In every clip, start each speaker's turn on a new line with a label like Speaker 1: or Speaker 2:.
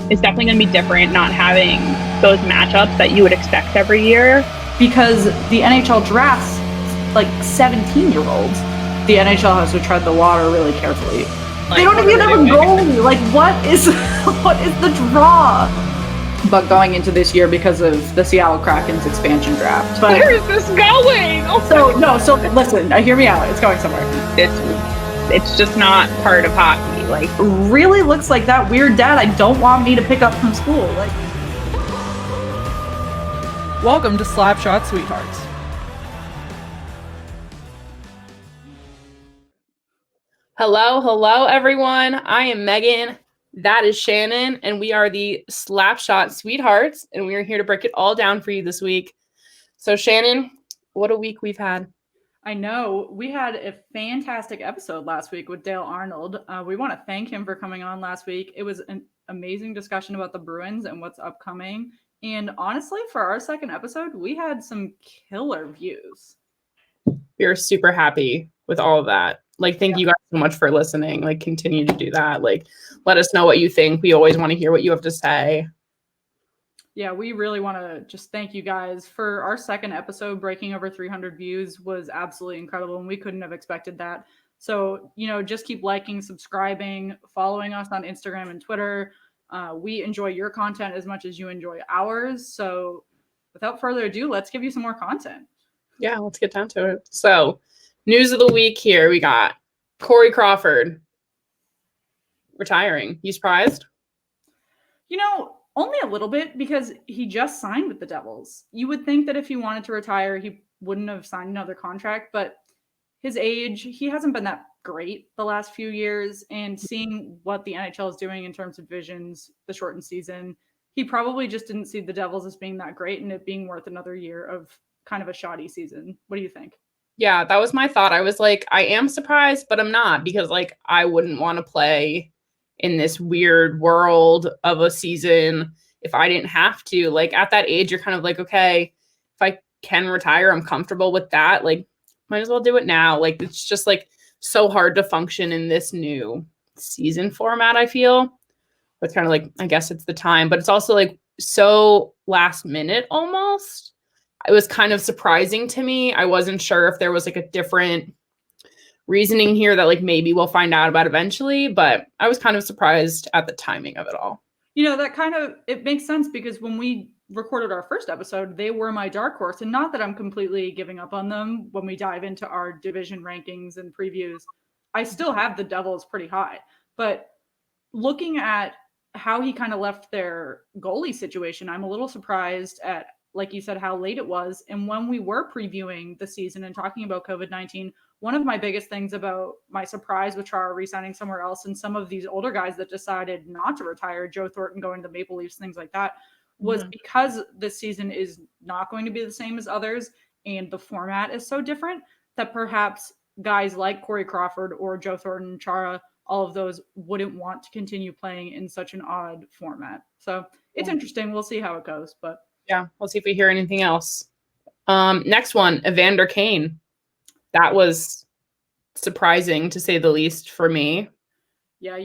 Speaker 1: it's definitely going to be different not having those matchups that you would expect every year.
Speaker 2: Because the NHL drafts like 17-year-olds. The NHL has to tread the water really carefully. Like, they don't even have a goalie. Like, what is the draw? But going into this year because of the Seattle Kraken's expansion draft. But
Speaker 1: where is this going?
Speaker 2: Oh, so listen, hear me out. It's going somewhere.
Speaker 1: It's just not part of hockey. Like,
Speaker 2: really looks like that weird dad I don't want me to pick up from school. Like,
Speaker 3: welcome to Slapshot Sweethearts.
Speaker 4: Hello, everyone. I am Megan. That is Shannon, and we are the Slapshot Sweethearts, and we are here to break it all down for you this week. So, Shannon, what a week we've had.
Speaker 2: I know. We had a fantastic episode last week with Dale Arnold. We want to thank him for coming on last week. It was an amazing discussion about the Bruins and what's upcoming. And honestly, for our second episode, we had some killer views.
Speaker 4: We are super happy with all of that. Like, thank you guys so much for listening. Like, continue to do that. Like, let us know what you think. We always want to hear what you have to say.
Speaker 2: Yeah, we really want to just thank you guys for our second episode. Breaking over 300 views was absolutely incredible, and we couldn't have expected that. So, just keep liking, subscribing, following us on Instagram and Twitter. We enjoy your content as much as you enjoy ours. So, without further ado, let's give you some more content.
Speaker 4: Yeah, let's get down to it. So, news of the week here, we got Corey Crawford retiring. You surprised?
Speaker 2: Only a little bit, because he just signed with the Devils. You would think that if he wanted to retire, he wouldn't have signed another contract, but his age, he hasn't been that great the last few years, and seeing what the NHL is doing in terms of divisions, the shortened season, he probably just didn't see the Devils as being that great and it being worth another year of kind of a shoddy season. What do you think?
Speaker 4: Yeah, that was my thought. I was like, I am surprised, but I'm not, because like I wouldn't want to play in this weird world of a season if I didn't have to. Like, at that age, you're kind of like, okay, if I can retire, I'm comfortable with that. Like, might as well do it now. Like, it's just like so hard to function in this new season format, I feel. It's kind of like, I guess it's the time, but it's also like so last minute almost. It was kind of surprising to me. I wasn't sure if there was like a different reasoning here that like maybe we'll find out about eventually, but I was kind of surprised at the timing of it all.
Speaker 2: It makes sense, because when we recorded our first episode, they were my dark horse, and not that I'm completely giving up on them when we dive into our division rankings and previews. I still have the Devils pretty high, but looking at how he kind of left their goalie situation, I'm a little surprised at, like you said, how late it was. And when we were previewing the season and talking about COVID-19, one of my biggest things about my surprise with Chara re-signing somewhere else, and some of these older guys that decided not to retire, Joe Thornton going to the Maple Leafs, things like that, was because this season is not going to be the same as others and the format is so different, that perhaps guys like Corey Crawford or Joe Thornton, Chara, all of those wouldn't want to continue playing in such an odd format. So it's interesting. We'll see how it goes, but
Speaker 4: yeah, we'll see if we hear anything else. Next one, Evander Kane. That was surprising, to say the least, for me.
Speaker 2: Yeah,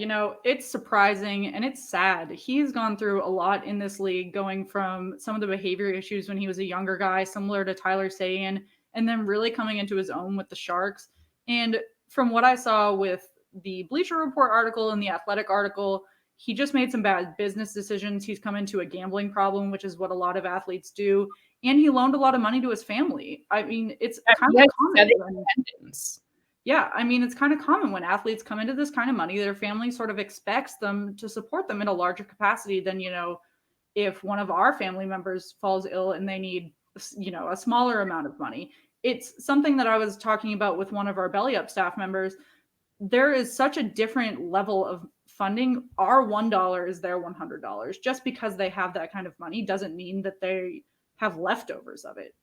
Speaker 2: it's surprising and it's sad. He's gone through a lot in this league, going from some of the behavior issues when he was a younger guy, similar to Tyler Seguin, and then really coming into his own with the Sharks. And from what I saw with the Bleacher Report article and the Athletic article, he just made some bad business decisions. He's come into a gambling problem, which is what a lot of athletes do. And he loaned a lot of money to his family. I mean, it's kind of common. It's kind of common when athletes come into this kind of money, their family sort of expects them to support them in a larger capacity than, if one of our family members falls ill and they need, a smaller amount of money. It's something that I was talking about with one of our Belly Up staff members. There is such a different level of funding. Our $1 is their $100. Just because they have that kind of money doesn't mean that they have leftovers of it.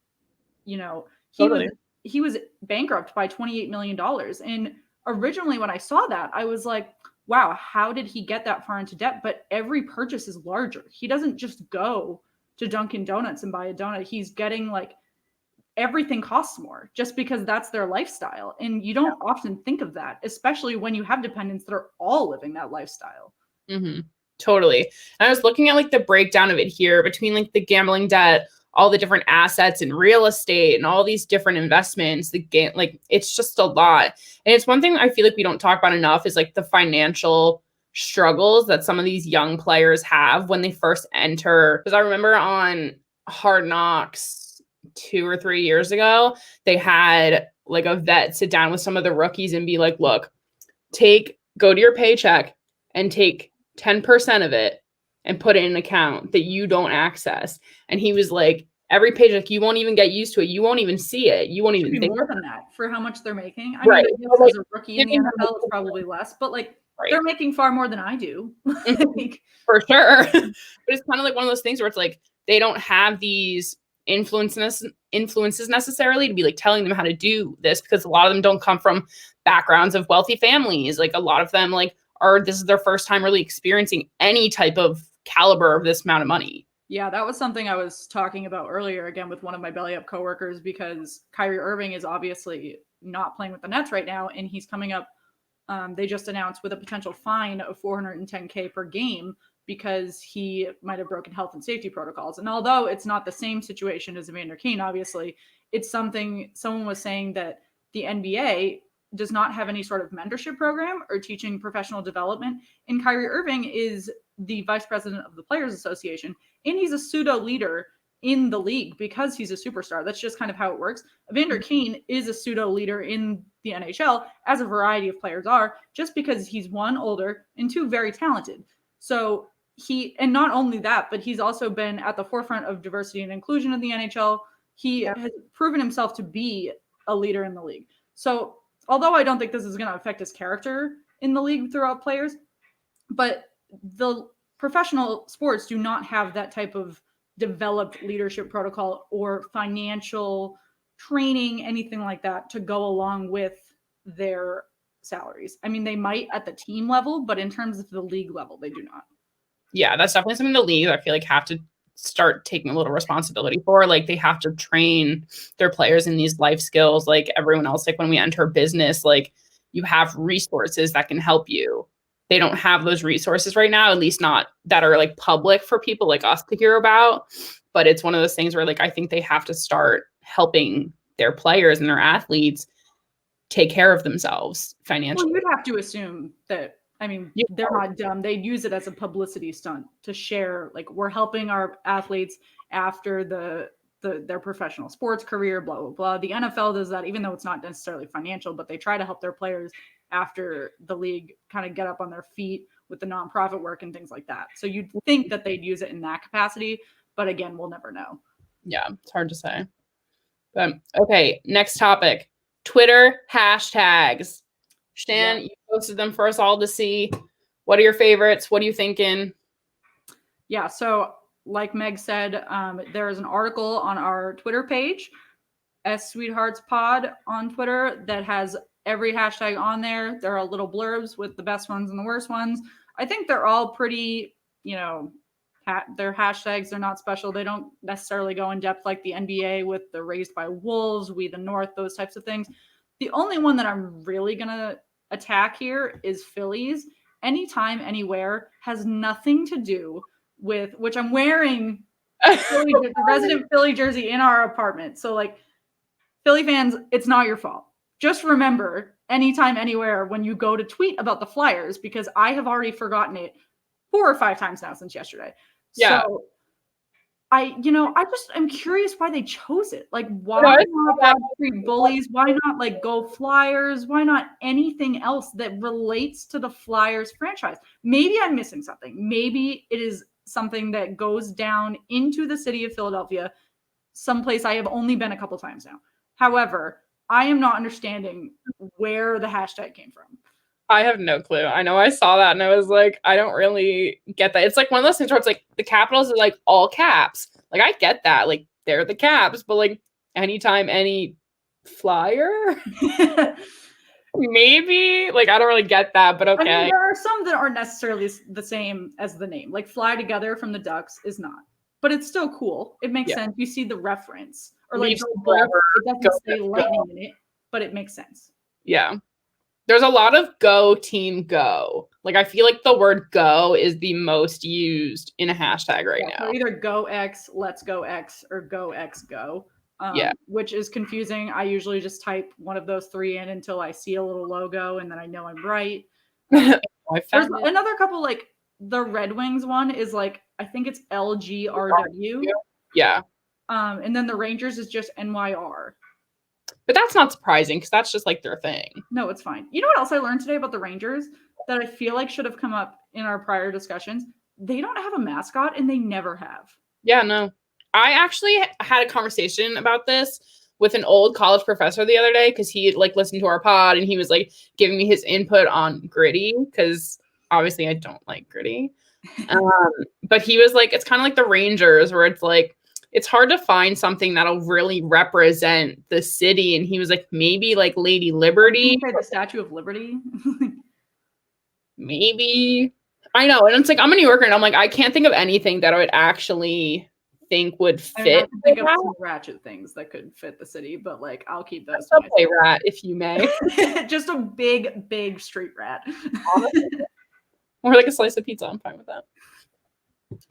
Speaker 2: He was bankrupt by $28 million. And originally when I saw that, I was like, wow, how did he get that far into debt? But every purchase is larger. He doesn't just go to Dunkin' Donuts and buy a donut. He's getting everything costs more, just because that's their lifestyle. And you don't often think of that, especially when you have dependents that are all living that lifestyle.
Speaker 4: Mm-hmm. Totally. And I was looking at like the breakdown of it here between like the gambling debt, all the different assets and real estate and all these different investments, the game, like it's just a lot. And it's one thing I feel like we don't talk about enough is like the financial struggles that some of these young players have when they first enter. Because I remember on Hard Knocks 2 or 3 years ago, they had like a vet sit down with some of the rookies and be like, look, go to your paycheck and take 10% of it and put it in an account that you don't access. And he was like, every paycheck, you won't even get used to it. You won't even see it. You won't even think
Speaker 2: more than that for how much they're making. I
Speaker 4: Right.
Speaker 2: mean, as a rookie in the NFL, it's probably less, but like they're making far more than I do.
Speaker 4: For sure. But it's kind of like one of those things where it's like they don't have these influences necessarily to be like telling them how to do this, because a lot of them don't come from backgrounds of wealthy families. Like a lot of them like this is their first time really experiencing any type of caliber of this amount of money.
Speaker 2: Yeah, that was something I was talking about earlier again with one of my belly up coworkers, because Kyrie Irving is obviously not playing with the Nets right now, and he's coming up. They just announced with a potential fine of $410K per game because he might have broken health and safety protocols. And although it's not the same situation as Evander Kane, obviously, it's something someone was saying that the NBA does not have any sort of mentorship program or teaching professional development. And Kyrie Irving is the vice president of the Players Association, and he's a pseudo leader in the league because he's a superstar. That's just kind of how it works. Evander Kane is a pseudo leader in the NHL, as a variety of players are, just because he's one, older, and two, very talented. So and not only that, but he's also been at the forefront of diversity and inclusion in the NHL. He has proven himself to be a leader in the league. So although I don't think this is going to affect his character in the league throughout players, but the professional sports do not have that type of developed leadership protocol or financial training, anything like that, to go along with their salaries. I mean, they might at the team level, but in terms of the league level, they do not.
Speaker 4: Yeah, that's definitely something the league, I feel like, have to start taking a little responsibility for. Like they have to train their players in these life skills like everyone else. Like when we enter business, like you have resources that can help you. They don't have those resources right now, at least not that are like public for people like us to hear about. But it's one of those things where like I think they have to start helping their players and their athletes take care of themselves financially.
Speaker 2: Well, you'd have to assume that, I mean, they're not dumb. They'd use it as a publicity stunt to share, like, we're helping our athletes after their professional sports career, blah, blah, blah. The NFL does that, even though it's not necessarily financial, but they try to help their players after the league kind of get up on their feet with the nonprofit work and things like that. So you'd think that they'd use it in that capacity, but again, we'll never know.
Speaker 4: Yeah, it's hard to say. But okay, next topic. Twitter hashtags. Shan, you posted them for us all to see. What are your favorites? What are you thinking?
Speaker 2: Yeah, so like Meg said, there is an article on our Twitter page, S Sweethearts Pod on Twitter, that has every hashtag on there. There are little blurbs with the best ones and the worst ones. I think they're all pretty, their hashtags are not special. They don't necessarily go in depth like the NBA with the Raised by Wolves, We the North, those types of things. The only one that I'm really going to attack here is Phillies. Anytime, anywhere has nothing to do with, which I'm wearing the resident Philly jersey in our apartment. So like Philly fans, it's not your fault. Just remember anytime, anywhere when you go to tweet about the Flyers, because I have already forgotten it 4 or 5 times now since yesterday.
Speaker 4: Yeah.
Speaker 2: So I'm curious why they chose it. Like, why not Bad Street Bullies? Why not like Go Flyers? Why not anything else that relates to the Flyers franchise? Maybe I'm missing something. Maybe it is something that goes down into the city of Philadelphia, someplace I have only been a couple times now. However, I am not understanding where the hashtag came from.
Speaker 4: I have no clue. I know I saw that and I was like, I don't really get that. It's like one of those things where it's like the Capitals are like all caps. Like I get that. Like they're the Caps, but like anytime any Flyer, maybe. Like I don't really get that, but okay.
Speaker 2: I mean, there are some that aren't necessarily the same as the name. Like Fly Together from the Ducks is not. But it's still cool. It makes sense. You see the reference. Or like it doesn't say lightning in it, but it makes sense.
Speaker 4: Yeah. There's a lot of go team go. Like, I feel like the word go is the most used in a hashtag right now.
Speaker 2: So either go X, let's go X, or go X go. Which is confusing. I usually just type one of those three in until I see a little logo and then I know I'm right. There's another couple, like the Red Wings one is like, I think it's LGRW.
Speaker 4: Yeah.
Speaker 2: And then the Rangers is just NYR.
Speaker 4: But that's not surprising because that's just like their thing.
Speaker 2: No, it's fine. You know what else I learned today about the Rangers that I feel like should have come up in our prior discussions? They don't have a mascot and they never have.
Speaker 4: Yeah, no. I actually had a conversation about this with an old college professor the other day because he like listened to our pod and he was like giving me his input on Gritty because obviously I don't like Gritty. But he was like, it's kind of like the Rangers where it's like, it's hard to find something that'll really represent the city. And he was like, maybe like Lady Liberty.
Speaker 2: The Statue of Liberty.
Speaker 4: Maybe. I know. And it's like, I'm a New Yorker and I'm like, I can't think of anything that I would actually think would fit.
Speaker 2: I can think of some ratchet things that could fit the city, but like, I'll keep those.
Speaker 4: A play rat, if you may.
Speaker 2: Just a big street rat.
Speaker 4: Or like a slice of pizza. I'm fine with that.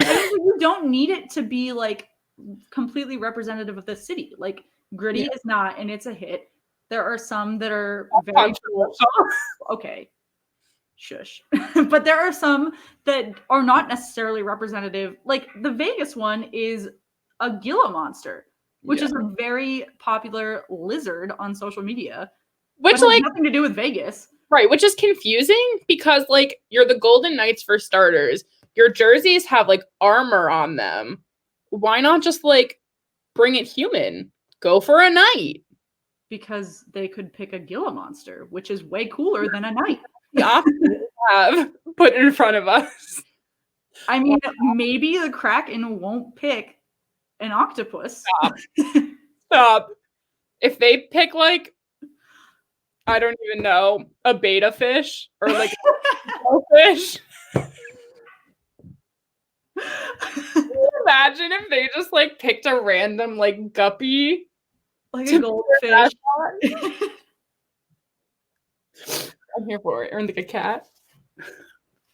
Speaker 2: You don't need it to be like completely representative of the city. Like Gritty is not, and it's a hit. There are some that are very okay. Shush. But there are some that are not necessarily representative. Like the Vegas one is a Gila monster, which is a very popular lizard on social media. Which like has nothing to do with Vegas.
Speaker 4: Right, which is confusing because like you're the Golden Knights for starters. Your jerseys have like armor on them. Why not just like bring it human? Go for a knight.
Speaker 2: Because they could pick a Gila monster, which is way cooler than a knight.
Speaker 4: The option have put in front of us.
Speaker 2: I mean, maybe the Kraken won't pick an octopus.
Speaker 4: Stop. If they pick like, I don't even know, a beta fish or like a fish. Imagine if they just like picked a random like guppy.
Speaker 2: Like a goldfish.
Speaker 4: I'm here for it. Or like a cat.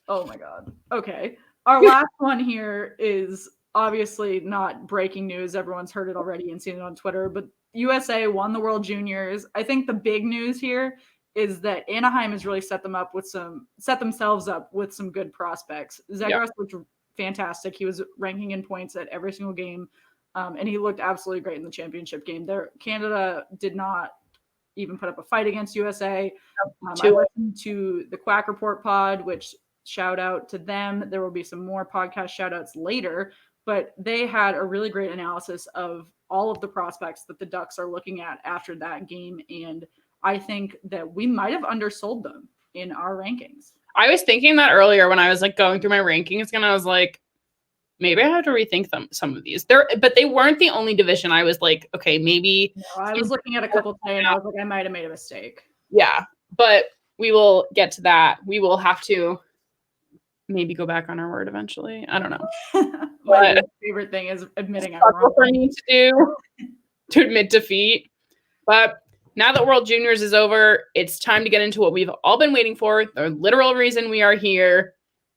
Speaker 2: Oh my god. Okay. Our last one here is obviously not breaking news. Everyone's heard it already and seen it on Twitter, but USA won the World Juniors. I think the big news here is that Anaheim has really set themselves up with some good prospects. Zegras looked fantastic. He was ranking in points at every single game. And he looked absolutely great in the championship game. Canada did not even put up a fight against USA. I listened to the Quack Report pod, which shout out to them. There will be some more podcast shout outs later, but they had a really great analysis of all of the prospects that the Ducks are looking at after that game. And I think that we might have undersold them in our rankings.
Speaker 4: I was thinking that earlier when I was like going through my rankings and I was like, maybe I have to rethink some of these. But they weren't the only division. I was like, okay, maybe.
Speaker 2: No, I was looking at a couple today and I was like, I might have made a mistake.
Speaker 4: Yeah, but we will get to that. We will have to maybe go back on our word eventually. I don't know.
Speaker 2: My favorite thing is admitting I'm wrong.
Speaker 4: For me to do to admit defeat. But now that World Juniors is over, it's time to get into what we've all been waiting for. The literal reason we are here.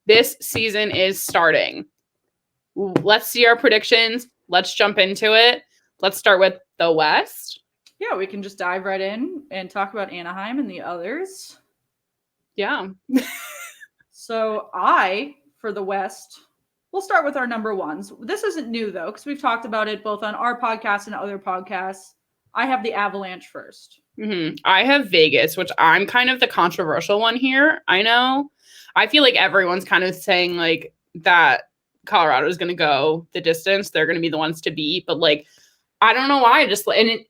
Speaker 4: This season is starting. Let's see our predictions. Let's jump into it. Let's start with the West.
Speaker 2: Yeah, we can just dive right in and talk about Anaheim and the others.
Speaker 4: Yeah.
Speaker 2: So for the West, we'll start with our number ones. This isn't new, though, because we've talked about it both on our podcast and other podcasts. I have the Avalanche first.
Speaker 4: Mm-hmm. I have Vegas, which I'm kind of the controversial one here. I know. I feel like everyone's kind of saying like that Colorado is going to go the distance. They're going to be the ones to beat. But like, I don't know why.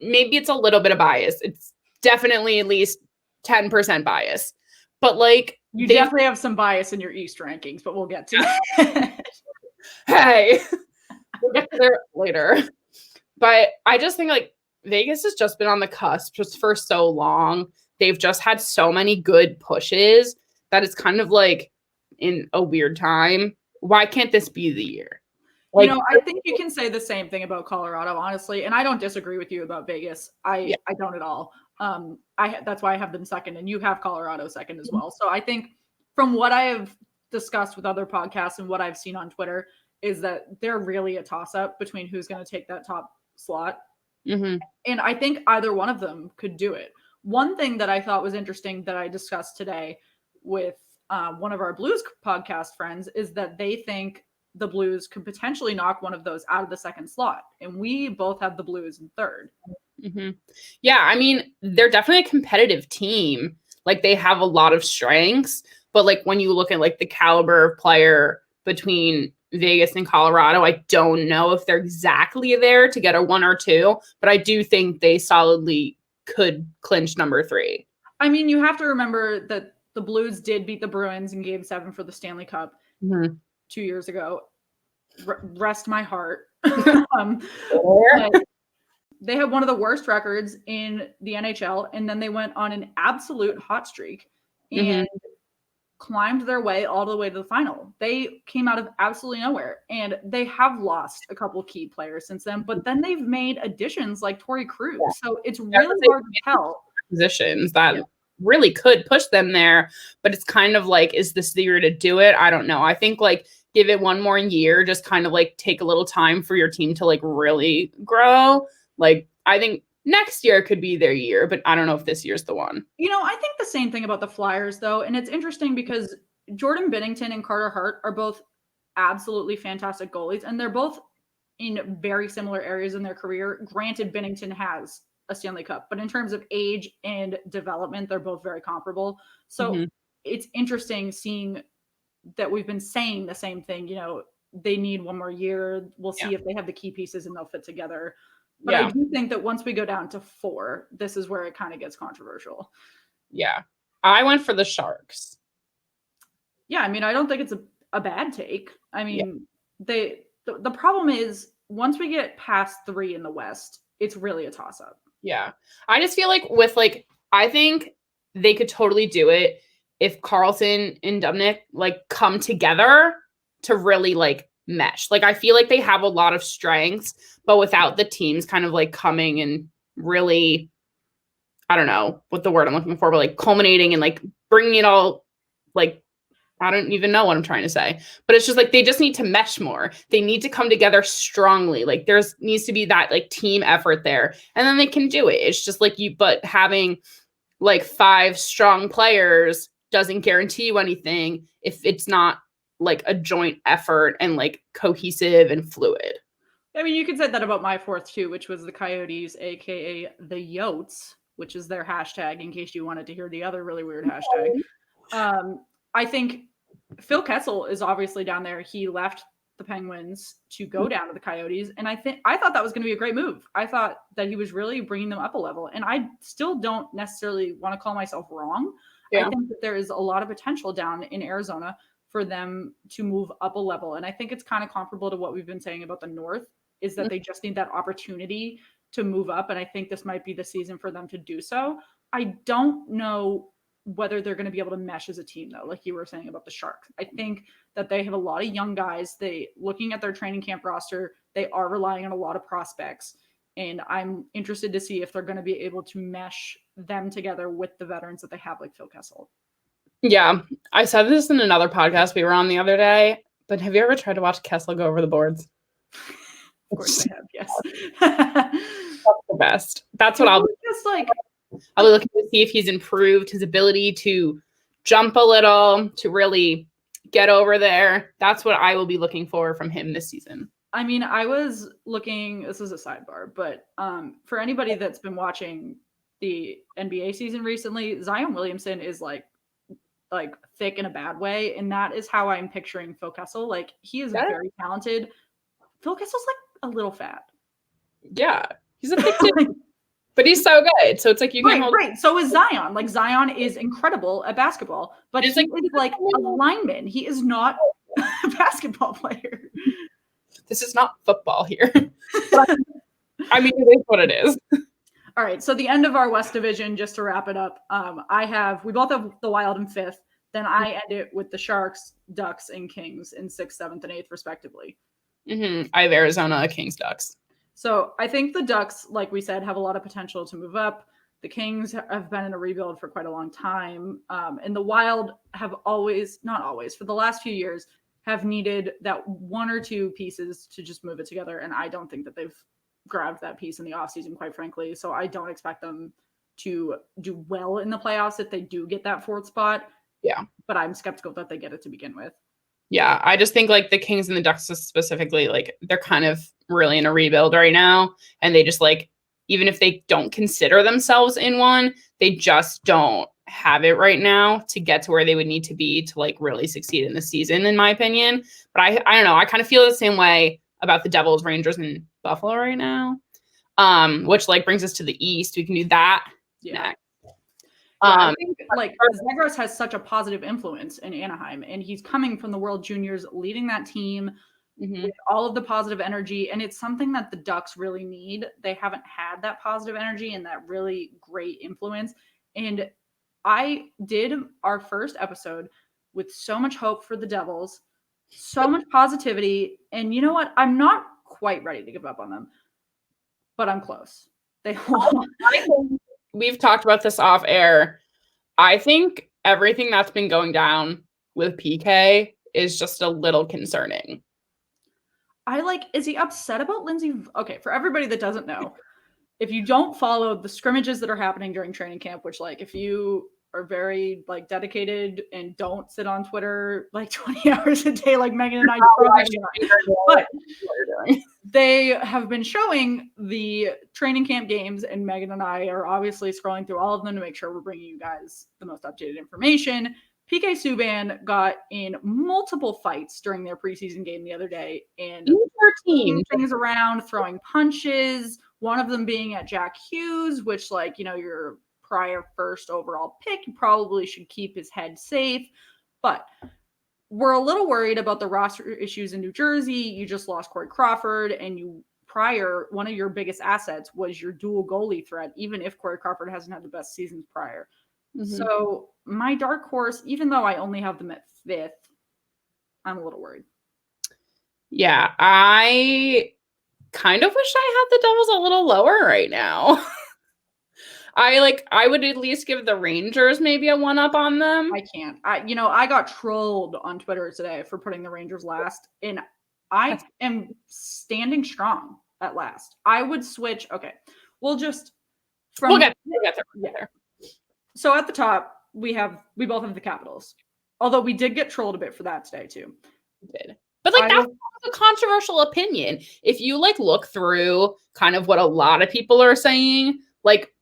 Speaker 4: Maybe it's a little bit of bias. It's definitely at least 10% bias. But like,
Speaker 2: you definitely have some bias in your East rankings, but we'll get to it.
Speaker 4: Hey, we'll get to there later. But I just think like Vegas has just been on the cusp just for so long. They've just had so many good pushes that it's kind of like in a weird time. Why can't this be the year?
Speaker 2: Like, I think you can say the same thing about Colorado, honestly. And I don't disagree with you about Vegas. I don't at all. That's why I have them second, and you have Colorado second as well. So I think from what I have discussed with other podcasts and what I've seen on Twitter is that they're really a toss-up between who's going to take that top slot.
Speaker 4: Mm-hmm.
Speaker 2: And I think either one of them could do it. One thing that I thought was interesting that I discussed today with one of our Blues podcast friends is that they think the Blues could potentially knock one of those out of the second slot. And we both have the Blues in third.
Speaker 4: Mm-hmm. Yeah, I mean, they're definitely a competitive team. Like, they have a lot of strengths, but like when you look at like the caliber of player between Vegas and Colorado, I don't know if they're exactly there to get a 1 or 2, but I do think they solidly could clinch number 3.
Speaker 2: I mean, you have to remember that the Blues did beat the Bruins in Game 7 for the Stanley Cup 2 years ago. Rest my heart. But they had one of the worst records in the NHL, and then they went on an absolute hot streak and climbed their way all the way to the final. They came out of absolutely nowhere, and they have lost a couple key players since then, but then they've made additions like Torrey Krug. So it's really hard to tell.
Speaker 4: Positions that really could push them there, but it's kind of like, is this the year to do it? I don't know. I think like give it one more year, just kind of like take a little time for your team to like really grow. Like, I think next year could be their year, but I don't know if this year's the one.
Speaker 2: You know, I think the same thing about the Flyers, though. And it's interesting because Jordan Binnington and Carter Hart are both absolutely fantastic goalies, and they're both in very similar areas in their career. Granted, Binnington has a Stanley Cup, but in terms of age and development, they're both very comparable. So it's interesting seeing that we've been saying the same thing. You know, they need one more year. We'll see if they have the key pieces and they'll fit together. But I do think that once we go down to 4, this is where it kind of gets controversial.
Speaker 4: Yeah. I went for the Sharks.
Speaker 2: Yeah, I mean, I don't think it's a bad take. I mean, the problem is once we get past 3 in the West, it's really a toss-up.
Speaker 4: Yeah. I just feel like with like, I think they could totally do it if Carlson and Dubnyk like come together to really like mesh. Like, I feel like they have a lot of strengths, but without the teams kind of like coming and really, I don't know what the word I'm looking for, but like culminating and like bringing it all, like, I don't even know what I'm trying to say, but it's just like, they just need to mesh more. They need to come together strongly. Like, there's needs to be that like team effort there, and then they can do it. It's just like but having like 5 strong players doesn't guarantee you anything if it's not like a joint effort and like cohesive and fluid.
Speaker 2: I mean, you could say that about my 4th too, which was the Coyotes, aka the Yotes, which is their hashtag in case you wanted to hear the other really weird hashtag. I think Phil Kessel is obviously down there. He left the Penguins to go down to the Coyotes, and I thought that was going to be a great move. I thought that he was really bringing them up a level, and I still don't necessarily want to call myself wrong. I think that there is a lot of potential down in Arizona for them to move up a level. And I think it's kind of comparable to what we've been saying about the North, is that they just need that opportunity to move up. And I think this might be the season for them to do so. I don't know whether they're going to be able to mesh as a team, though, like you were saying about the Sharks. I think that they have a lot of young guys. Looking at their training camp roster, they are relying on a lot of prospects. And I'm interested to see if they're going to be able to mesh them together with the veterans that they have, like Phil Kessel.
Speaker 4: Yeah, I said this in another podcast we were on the other day, but have you ever tried to watch Kessel go over the boards?
Speaker 2: Of course I have, yes.
Speaker 4: That's the best. That's what I'll be looking to see if he's improved his ability to jump a little, to really get over there. That's what I will be looking for from him this season.
Speaker 2: I mean, I was looking, this is a sidebar, but for anybody that's been watching the NBA season recently, Zion Williamson is like thick in a bad way. And that is how I'm picturing Phil Kessel. Like, he is very talented. Phil Kessel's like a little fat.
Speaker 4: Yeah. He's a thick dude, but he's so good. So it's like you can hold.
Speaker 2: Right. So is Zion. Like, Zion is incredible at basketball, but he's like a lineman. He is not a basketball player.
Speaker 4: This is not football here. I mean, it is what it is.
Speaker 2: All right. So the end of our West Division, just to wrap it up, we both have the Wild in 5th. Then I end it with the Sharks, Ducks, and Kings in 6th, 7th, and 8th, respectively.
Speaker 4: I have Arizona, Kings, Ducks.
Speaker 2: So I think the Ducks, like we said, have a lot of potential to move up. The Kings have been in a rebuild for quite a long time. And the Wild have always, not always, for the last few years, have needed that one or two pieces to just move it together. And I don't think that they've grabbed that piece in the offseason, quite frankly. So I don't expect them to do well in the playoffs if they do get that fourth spot.
Speaker 4: Yeah.
Speaker 2: But I'm skeptical that they get it to begin with.
Speaker 4: Yeah, I just think like the Kings and the Ducks specifically, like they're kind of really in a rebuild right now. And they just like, even if they don't consider themselves in one, they just don't have it right now to get to where they would need to be to like really succeed in the season, in my opinion. But I don't know. I kind of feel the same way about the Devils, Rangers, and Buffalo right now. Which like brings us to the East. We can do that next.
Speaker 2: I think like Zegras has such a positive influence in Anaheim, and he's coming from the World Juniors, leading that team with all of the positive energy. And it's something that the Ducks really need. They haven't had that positive energy and that really great influence. And I did our first episode with so much hope for the Devils, so much positivity. And you know what? I'm not quite ready to give up on them, but I'm close. They
Speaker 4: We've talked about this off air. I think everything that's been going down with PK is just a little concerning.
Speaker 2: Is he upset about Lindsay? Okay, for everybody that doesn't know, if you don't follow the scrimmages that are happening during training camp, which like if you are very like dedicated and don't sit on Twitter like 20 hours a day like Megan and I but they have been showing the training camp games, and Megan and I are obviously scrolling through all of them to make sure we're bringing you guys the most updated information. PK Subban got in multiple fights during their preseason game the other day and moving things around, throwing punches, one of them being at Jack Hughes, which like, you know, your prior first overall pick, you probably should keep his head safe. But we're a little worried about the roster issues in New Jersey. You just lost Corey Crawford, and one of your biggest assets was your dual goalie threat, even if Corey Crawford hasn't had the best seasons prior. So my dark horse, even though I only have them at 5th, I'm a little worried.
Speaker 4: Yeah, I kind of wish I had the Devils a little lower right now. I would at least give the Rangers maybe a 1-up on them.
Speaker 2: I can't. I got trolled on Twitter today for putting the Rangers last, and I am standing strong at last. I would switch. Okay, we'll get there. So at the top, we both have the Capitals. Although we did get trolled a bit for that today too.
Speaker 4: We did. But like that's a controversial opinion. If you like look through kind of what a lot of people are saying, like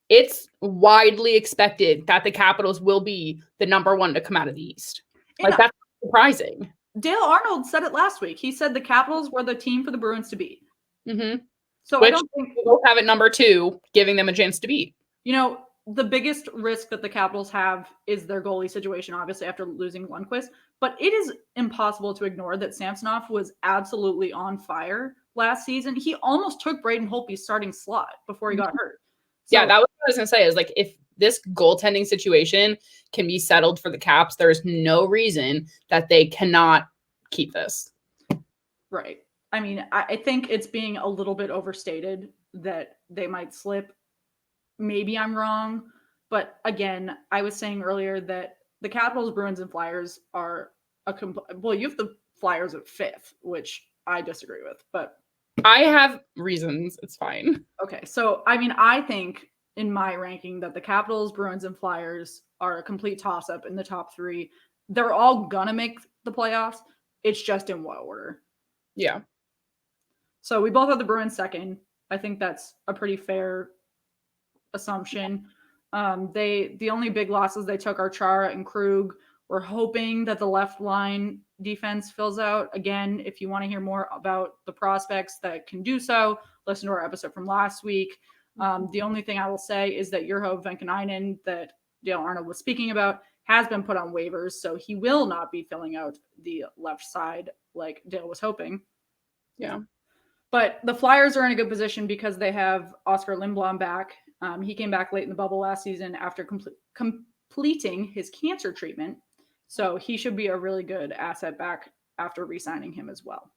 Speaker 4: it's widely expected that the Capitals will be the number 1 to come out of the East. Like that's surprising.
Speaker 2: Dale Arnold said it last week. He said the Capitals were the team for the Bruins to beat. So
Speaker 4: which
Speaker 2: I don't think
Speaker 4: we both have at number 2, giving them a chance to beat.
Speaker 2: You know, the biggest risk that the Capitals have is their goalie situation, obviously, after losing Lundqvist. But it is impossible to ignore that Samsonov was absolutely on fire last season. He almost took Braden Holtby's starting slot before he got hurt. So,
Speaker 4: yeah, that was what I was going to say, is like if this goaltending situation can be settled for the Caps, there's no reason that they cannot keep this.
Speaker 2: Right. I mean, I think it's being a little bit overstated that they might slip. Maybe I'm wrong, but again, I was saying earlier that the Capitals, Bruins, and Flyers are you have the Flyers at 5th, which I disagree with, but
Speaker 4: I have reasons. It's fine.
Speaker 2: Okay, so I mean, I think in my ranking that the Capitals, Bruins, and Flyers are a complete toss-up in the top 3. They're all gonna make the playoffs. It's just in what order.
Speaker 4: Yeah.
Speaker 2: So we both have the Bruins 2nd. I think that's a pretty fair assumption. The only big losses they took are Chara and Krug. We're hoping that the left line defense fills out. Again, if you want to hear more about the prospects that can do so, listen to our episode from last week. The only thing I will say is that Urho Venkanainen, that Dale Arnold was speaking about, has been put on waivers, so he will not be filling out the left side like Dale was hoping.
Speaker 4: Yeah.
Speaker 2: But the Flyers are in a good position because they have Oscar Lindblom back. He came back late in the bubble last season after completing his cancer treatment. So he should be a really good asset back after re-signing him as well.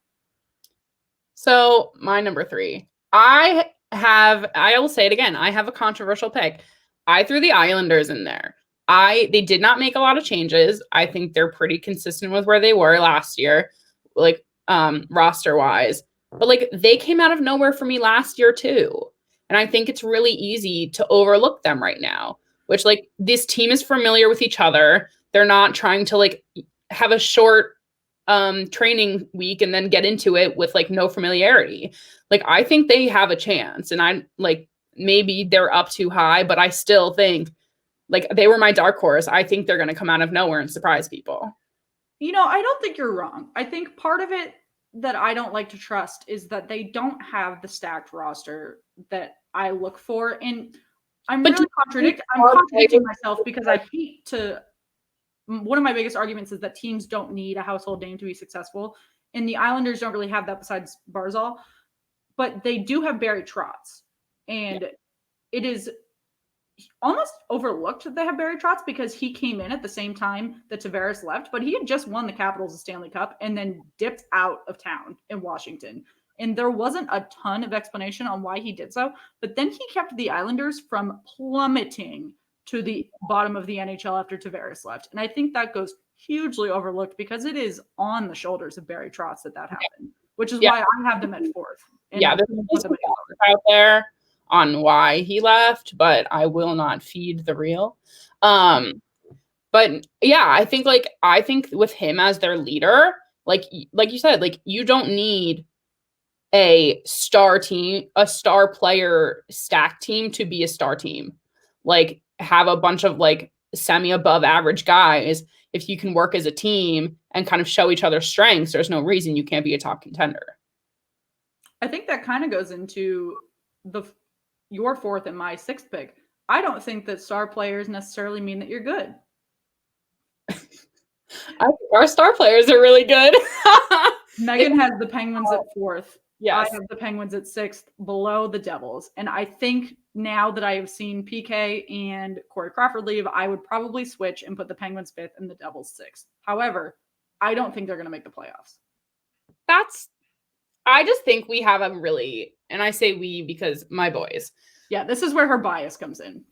Speaker 4: So my number 3. I I will say it again. I have a controversial pick. I threw the Islanders in there. They did not make a lot of changes. I think they're pretty consistent with where they were last year, like roster wise. But like they came out of nowhere for me last year too. And I think it's really easy to overlook them right now, which like this team is familiar with each other. They're not trying to like have a short training week and then get into it with like no familiarity. Like I think they have a chance, and I'm like maybe they're up too high, but I still think like they were my dark horse. I think they're going to come out of nowhere and surprise people.
Speaker 2: You know, I don't think you're wrong. I think part of it that I don't like to trust is that they don't have the stacked roster that I look for. And I'm contradicting myself because I hate to. One of my biggest arguments is that teams don't need a household name to be successful. And the Islanders don't really have that besides Barzal. But they do have Barry Trotz. And it is almost overlooked that they have Barry Trotz because he came in at the same time that Tavares left, but he had just won the Capitals a Stanley Cup and then dipped out of town in Washington. And there wasn't a ton of explanation on why he did so, but then he kept the Islanders from plummeting to the bottom of the NHL after Tavares left. And I think that goes hugely overlooked because it is on the shoulders of Barry Trotz that happened, which is why I have them at fourth. And
Speaker 4: there's out there on why he left, but I will not feed the real. But yeah, I think with him as their leader, like you said, like you don't need a star team, a star player stacked team to be a star team. Like have a bunch of like semi above average guys. If you can work as a team and kind of show each other strengths, there's no reason you can't be a top contender.
Speaker 2: I think that kind of goes into your fourth and my sixth pick. I don't think that star players necessarily mean that you're good.
Speaker 4: I think our star players are really good.
Speaker 2: Megan has the Penguins at fourth.
Speaker 4: Yes.
Speaker 2: I have the Penguins at sixth, below the Devils. And I think now that I have seen PK and Corey Crawford leave, I would probably switch and put the Penguins fifth and the Devils sixth. However, I don't think they're going to make the playoffs.
Speaker 4: I just think we have a really, and I say we because my boys.
Speaker 2: Yeah, this is where her bias comes in.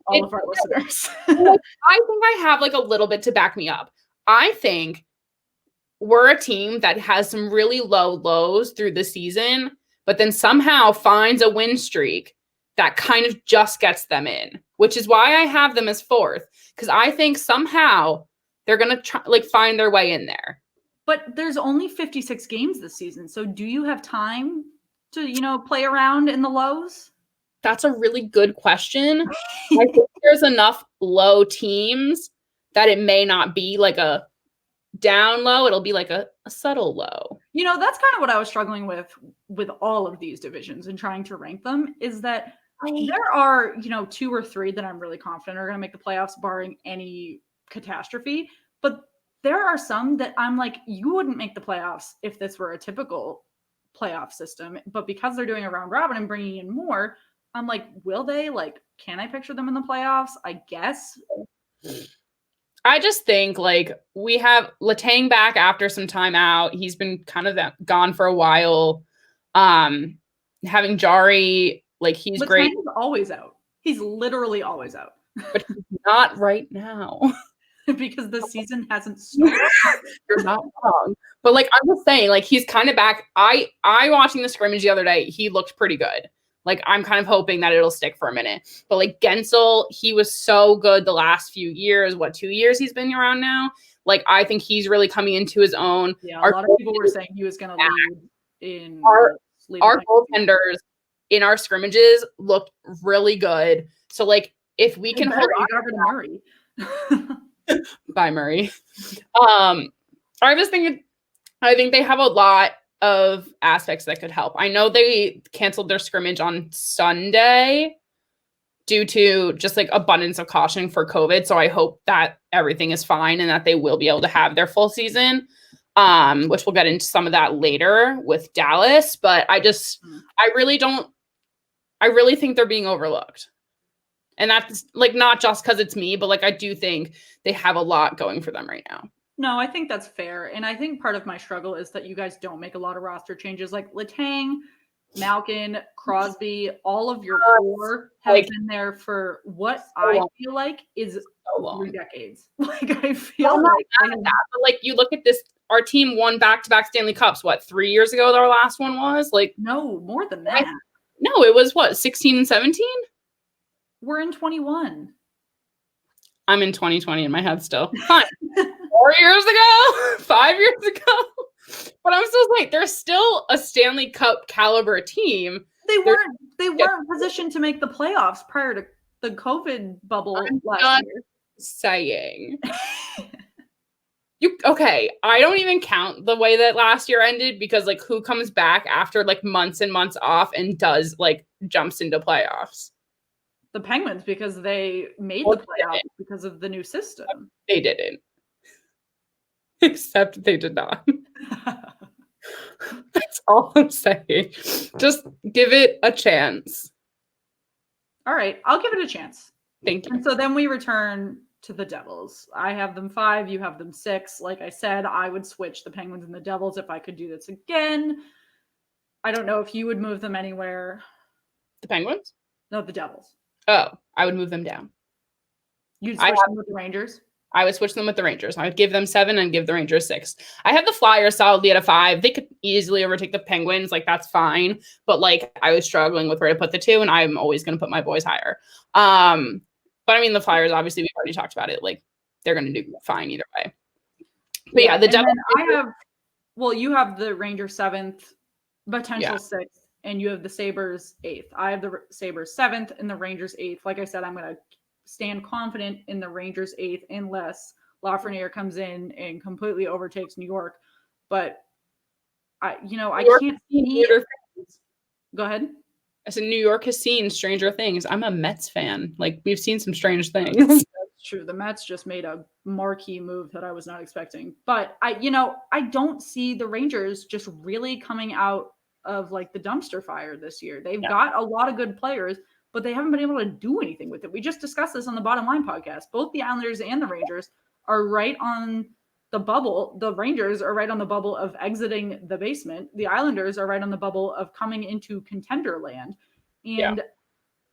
Speaker 2: All of our listeners.
Speaker 4: I think I have like a little bit to back me up. I think we're a team that has some really low lows through the season, but then somehow finds a win streak that kind of just gets them in, which is why I have them as fourth, because I think somehow they're going to try like find their way in there.
Speaker 2: But there's only 56 games this season. So do you have time to, play around in the lows?
Speaker 4: That's a really good question. I think there's enough low teams that it may not be like a down low. It'll be like a subtle low.
Speaker 2: That's kind of what I was struggling with all of these divisions and trying to rank them is that there are, 2 or 3 that I'm really confident are going to make the playoffs barring any catastrophe. But there are some that I'm like, you wouldn't make the playoffs if this were a typical playoff system. But because they're doing a round robin and bringing in more, I'm like, will they? Like, can I picture them in the playoffs? I guess.
Speaker 4: I just think like we have Letang back after some time out. He's been kind of gone for a while. Having Jari, like he's
Speaker 2: Letang
Speaker 4: great.
Speaker 2: He's always out. He's literally always out.
Speaker 4: But he's not right now.
Speaker 2: Because the season hasn't started.
Speaker 4: You're not wrong. But like I'm just saying, like he's kind of back. I watching the scrimmage the other day, he looked pretty good. Like I'm kind of hoping that it'll stick for a minute. But like Gensel, he was so good the last few years. 2 years he's been around now? Like I think he's really coming into his own.
Speaker 2: Yeah, a lot of people were saying he was going to lead in
Speaker 4: our goaltenders in our scrimmages looked really good. So like if we can hold on
Speaker 2: to Murray.
Speaker 4: Bye, Murray. I think they have a lot of aspects that could help. I know they canceled their scrimmage on Sunday due to just like abundance of caution for COVID. So I hope that everything is fine and that they will be able to have their full season, which we'll get into some of that later with Dallas. But I really think they're being overlooked. And that's like not just because it's me, but like I do think they have a lot going for them right now.
Speaker 2: No, I think that's fair. And I think part of my struggle is that you guys don't make a lot of roster changes. Like Letang, Malkin, Crosby, all of your core have been there for what I feel like is 3 decades. Like I feel like
Speaker 4: but like you look at this, our team won back-to-back Stanley Cups. What, 3 years ago? Our last one was like
Speaker 2: no more than that.
Speaker 4: No, it was what, 16 and 17.
Speaker 2: We're in 21.
Speaker 4: I'm in 2020 in my head still. Fine. 4 years ago, 5 years ago. But I'm still like, they're still a Stanley Cup caliber team.
Speaker 2: They weren't positioned to make the playoffs prior to the COVID bubble last year.
Speaker 4: Saying. Okay, I don't even count the way that last year ended because like who comes back after like months and months off and does like jumps into playoffs?
Speaker 2: The Penguins, because they made the playoffs because of the new system.
Speaker 4: They didn't. Except they did not. That's all I'm saying. Just give it a chance.
Speaker 2: All right, I'll give it a chance.
Speaker 4: Thank you.
Speaker 2: And so then we return to the Devils. I have them 5, you have them 6. Like I said, I would switch the Penguins and the Devils if I could do this again. I don't know if you would move them anywhere.
Speaker 4: The Penguins?
Speaker 2: No, the Devils.
Speaker 4: Oh, I would move them down.
Speaker 2: You'd switch them with the Rangers?
Speaker 4: I would switch them with the Rangers. I would give them 7 and give the Rangers 6. I have the Flyers solidly at a 5. They could easily overtake the Penguins. Like, that's fine. But, like, I was struggling with where to put the 2, and I'm always going to put my boys higher. But, I mean, the Flyers, obviously, we've already talked about it. Like, they're going to do fine either way. But, yeah, the Devils.
Speaker 2: You have the Rangers 7th, potential 6th, and you have the Sabres 8th. I have the Sabres 7th and the Rangers 8th. Like I said, I'm going to stand confident in the Rangers 8th unless Lafreniere comes in and completely overtakes New York. But I can't see. Go ahead.
Speaker 4: I said New York has seen stranger things. I'm a Mets fan. Like, we've seen some strange things.
Speaker 2: That's true. The Mets just made a marquee move that I was not expecting. But I don't see the Rangers just really coming out of like the dumpster fire this year. They've got a lot of good players, but they haven't been able to do anything with it. We just discussed this on the Bottom Line podcast. Both the Islanders and the Rangers are right on the bubble. The Rangers are right on the bubble of exiting the basement. The Islanders are right on the bubble of coming into contender land. And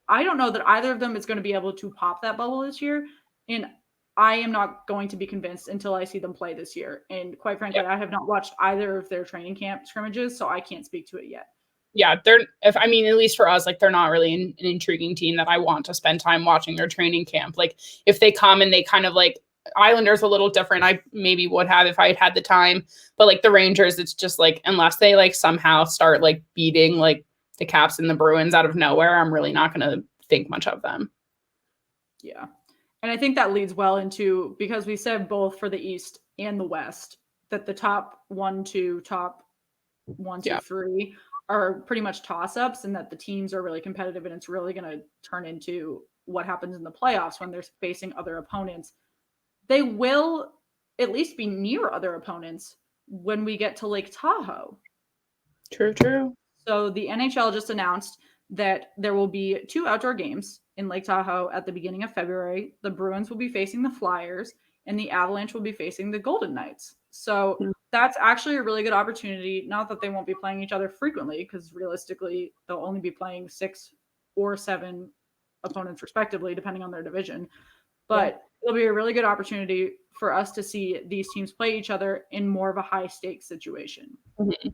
Speaker 2: I don't know that either of them is going to be able to pop that bubble this year. And I am not going to be convinced until I see them play this year. And quite frankly, I have not watched either of their training camp scrimmages, so I can't speak to it yet.
Speaker 4: Yeah, at least for us, like, they're not really an intriguing team that I want to spend time watching their training camp. Like, if they come and they kind of like, Islanders a little different, I maybe would have if I had had the time. But like the Rangers, it's just like, unless they like somehow start like beating like the Caps and the Bruins out of nowhere, I'm really not going to think much of them.
Speaker 2: Yeah. And I think that leads well into, because we said both for the East and the West, that the top 1, 2, 3 are pretty much toss-ups, and that the teams are really competitive, and it's really going to turn into what happens in the playoffs when they're facing other opponents. They will at least be near other opponents when we get to Lake Tahoe.
Speaker 4: True.
Speaker 2: So the NHL just announced that there will be 2 outdoor games in Lake Tahoe at the beginning of February. The Bruins will be facing the Flyers, and the Avalanche will be facing the Golden Knights. So that's actually a really good opportunity. Not that they won't be playing each other frequently, because realistically, they'll only be playing 6 or 7 opponents respectively, depending on their division. But it'll be a really good opportunity for us to see these teams play each other in more of a high-stakes situation.
Speaker 4: Mm-hmm.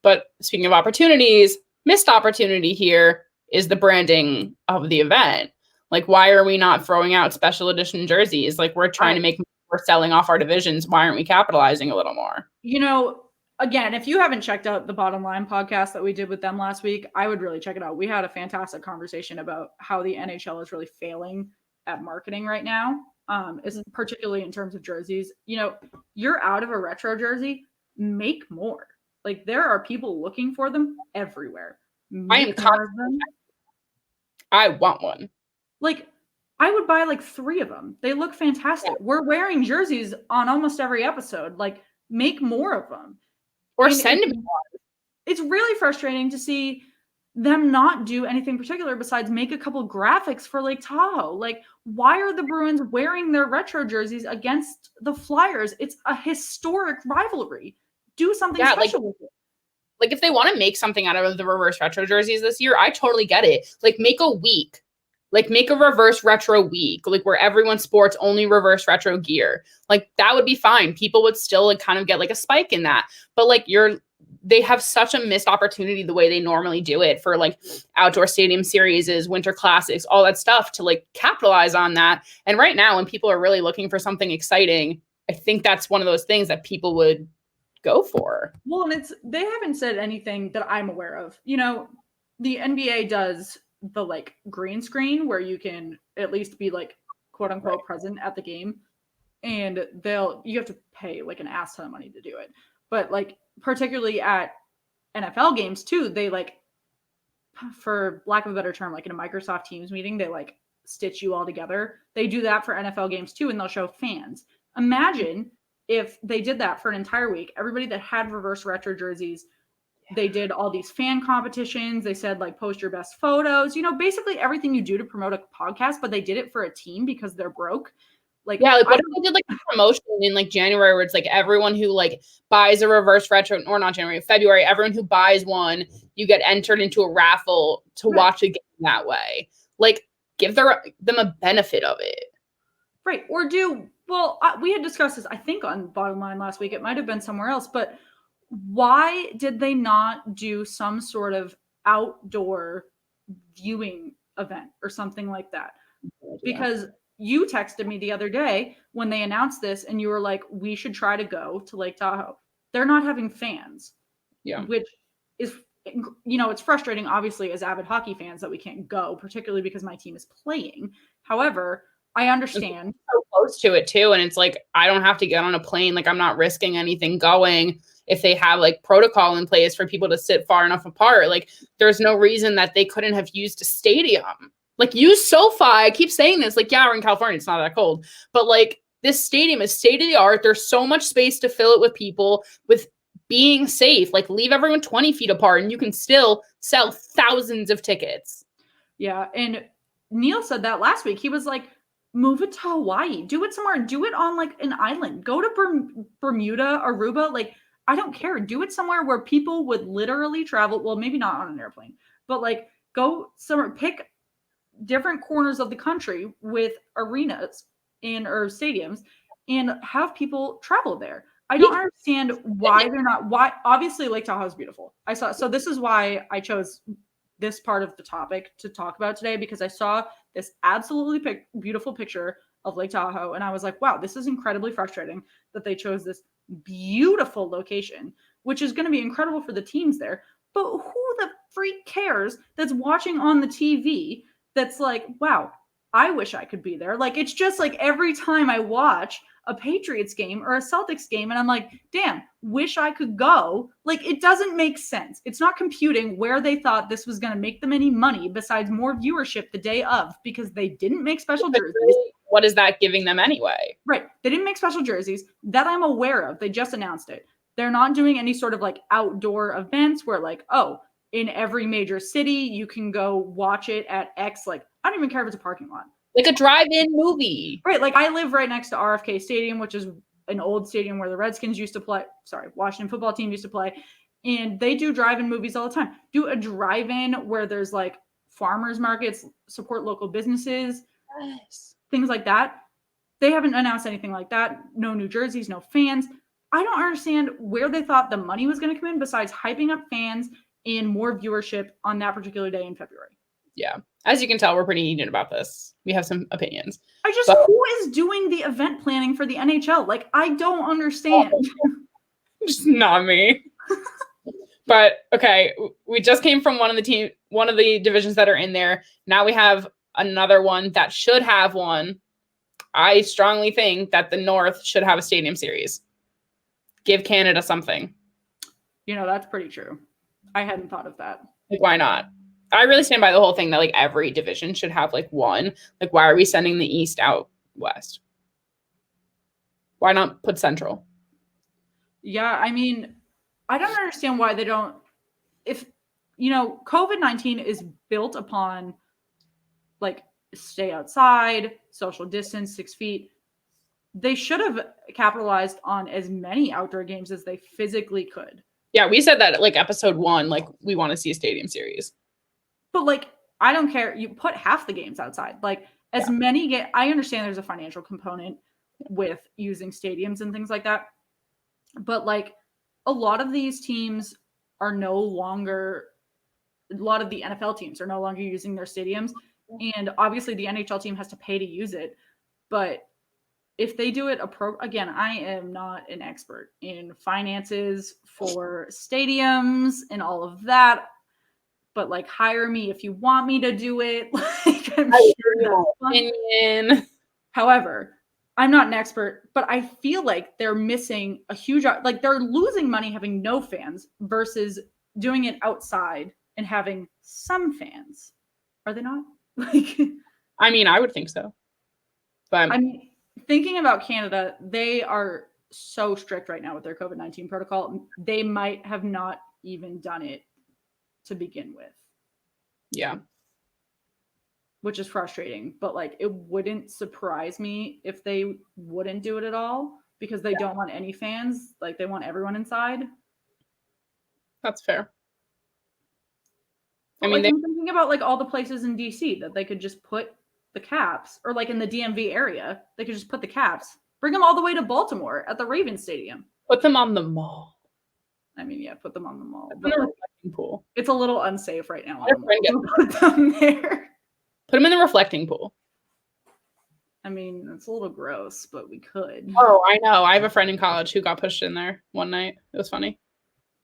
Speaker 4: But speaking of opportunities, missed opportunity here is the branding of the event. Like, why are we not throwing out special edition jerseys? Like, we're trying to we're selling off our divisions. Why aren't we capitalizing a little more?
Speaker 2: Again, if you haven't checked out the Bottom Line podcast that we did with them last week, I would really check it out. We had a fantastic conversation about how the NHL is really failing at marketing right now, particularly in terms of jerseys. You're out of a retro jersey, make more. Like, there are people looking for them everywhere.
Speaker 4: I want one.
Speaker 2: Like, I would buy like 3 of them. They look fantastic. We're wearing jerseys on almost every episode. Like, make more of them.
Speaker 4: Or send me one.
Speaker 2: It's really frustrating to see them not do anything particular besides make a couple graphics for Lake Tahoe. Like, why are the Bruins wearing their retro jerseys against the Flyers? It's a historic rivalry. Do something special with it.
Speaker 4: like, if they want to make something out of the reverse retro jerseys this year, I totally get it. Like, make a week. Like, make a reverse retro week, like, where everyone sports only reverse retro gear. Like, that would be fine. People would still, like, kind of get, like, a spike in that. But, like, they have such a missed opportunity the way they normally do it for, like, outdoor stadium series, winter classics, all that stuff to, like, capitalize on that. And right now, when people are really looking for something exciting, I think that's one of those things that people would go for.
Speaker 2: Well, and they haven't said anything that I'm aware of. You know, the NBA does the like green screen where you can at least be like quote unquote present at the game, and you have to pay like an ass ton of money to do it. But like particularly at NFL games too, they like, for lack of a better term, like in a Microsoft Teams meeting, they like stitch you all together. They do that for NFL games too, and they'll show fans. Imagine if they did that for an entire week, everybody that had reverse retro jerseys, they did all these fan competitions. They said, like, post your best photos, you know, basically everything you do to promote a podcast, but they did it for a team because they're broke. Like,
Speaker 4: yeah, like, what if they did like a promotion in like January where it's like everyone who like buys a reverse retro, or not January, February, everyone who buys one, you get entered into a raffle to watch a game that way. Like, give them a benefit of it.
Speaker 2: Right. Or we had discussed this, I think, on Bottom Line last week. It might have been somewhere else, but why did they not do some sort of outdoor viewing event or something like that? Because you texted me the other day when they announced this and you were like, we should try to go to Lake Tahoe. They're not having fans.
Speaker 4: Yeah.
Speaker 2: Which is, you know, it's frustrating, obviously, as avid hockey fans that we can't go, particularly because my team is playing. However, I understand.
Speaker 4: It's so close to it too. And it's like, I don't have to get on a plane. Like, I'm not risking anything going if they have like protocol in place for people to sit far enough apart. Like, there's no reason that they couldn't have used a stadium. Like, use SoFi. I keep saying this. Like, yeah, we're in California. It's not that cold. But like, this stadium is state of the art. There's so much space to fill it with people, with being safe. Like, leave everyone 20 feet apart and you can still sell thousands of tickets.
Speaker 2: Yeah. And Neil said that last week. He was like, move it to Hawaii. Do it somewhere. Do it on like an island. Go to Bermuda, Aruba. Like, I don't care. Do it somewhere where people would literally travel. Well, maybe not on an airplane, but like go somewhere, pick different corners of the country with arenas or stadiums and have people travel there. I don't understand why they're not. Why? Obviously, Lake Tahoe is beautiful. So this is why I chose this part of the topic to talk about today, because I saw this absolutely beautiful picture of Lake Tahoe and I was like, wow, this is incredibly frustrating that they chose this beautiful location, which is going to be incredible for the teams there. But who the freak cares that's watching on the TV that's like, wow, I wish I could be there. Like, it's just like every time I watch a Patriots game or a Celtics game and I'm like, damn, wish I could go. Like, it doesn't make sense. It's not computing where they thought this was going to make them any money besides more viewership the day of, because they didn't make special jerseys.
Speaker 4: What is that giving them anyway?
Speaker 2: Right. They didn't make special jerseys that I'm aware of. They just announced it. They're not doing any sort of like outdoor events where like, oh, in every major city, you can go watch it at X. Like, I don't even care if it's a parking lot.
Speaker 4: Like a drive-in movie.
Speaker 2: Right. Like, I live right next to RFK Stadium, which is an old stadium where the Redskins used to play. Washington football team used to play. And they do drive-in movies all the time. Do a drive-in where there's like farmers markets, support local businesses,
Speaker 4: Yes.
Speaker 2: things like that. They haven't announced anything like that. No New Jerseys, no fans. I don't understand where they thought the money was going to come in besides hyping up fans and more viewership on that particular day in February.
Speaker 4: Yeah. As you can tell, we're pretty heated about this. We have some opinions.
Speaker 2: Who is doing the event planning for the NHL? Like, I don't understand.
Speaker 4: Just not me. But okay, we just came from one of the divisions that are in there. Now we have another one that should have one. I strongly think that the North should have a stadium series. Give Canada something.
Speaker 2: You know, that's pretty true. I hadn't thought of that.
Speaker 4: Like, why not? I really stand by the whole thing that like every division should have like one. Like, why are we sending the East out West? Why not put Central?
Speaker 2: Yeah, I mean, I don't understand why they don't. If, you know, COVID-19 is built upon like stay outside, social distance, 6 feet. They should have capitalized on as many outdoor games as they physically could.
Speaker 4: Yeah, we said that at like episode 1, like we want to see a stadium series.
Speaker 2: But like, I don't care. You put half the games outside. Like as many I understand there's a financial component with using stadiums and things like that. But like a lot of these teams are no longer, a lot of the NFL teams are no longer using their stadiums. And obviously the NHL team has to pay to use it. But if they do it, again, I am not an expert in finances for stadiums and all of that. But like, hire me if you want me to do it. Like, I'm sure that's fun.
Speaker 4: Opinion.
Speaker 2: However, I'm not an expert, but I feel like they're missing a huge, like they're losing money having no fans versus doing it outside and having some fans. Are they not? Like,
Speaker 4: I mean, I would think so. But
Speaker 2: I'm thinking about Canada. They are so strict right now with their COVID-19 protocol. They might have not even done it to begin with.
Speaker 4: yeah.
Speaker 2: Which is frustrating, but like it wouldn't surprise me if they wouldn't do it at all because they don't want any fans. Like they want everyone inside.
Speaker 4: That's fair.
Speaker 2: But
Speaker 4: I mean,
Speaker 2: like, I'm thinking about like all the places in DC that they could just put the caps, or like in the DMV area, they could just put the caps, bring them all the way to Baltimore at the Ravens Stadium.
Speaker 4: put them on the mall.
Speaker 2: I mean, yeah, put them on the mall.
Speaker 4: Put
Speaker 2: But
Speaker 4: them in the
Speaker 2: like,
Speaker 4: reflecting pool.
Speaker 2: it's a little unsafe right now.
Speaker 4: Let a friend get-
Speaker 2: Put them there.
Speaker 4: Put them in the reflecting pool.
Speaker 2: I mean, it's a little gross, but we could.
Speaker 4: Oh, I know. I have a friend in college who got pushed in there one night. It was funny.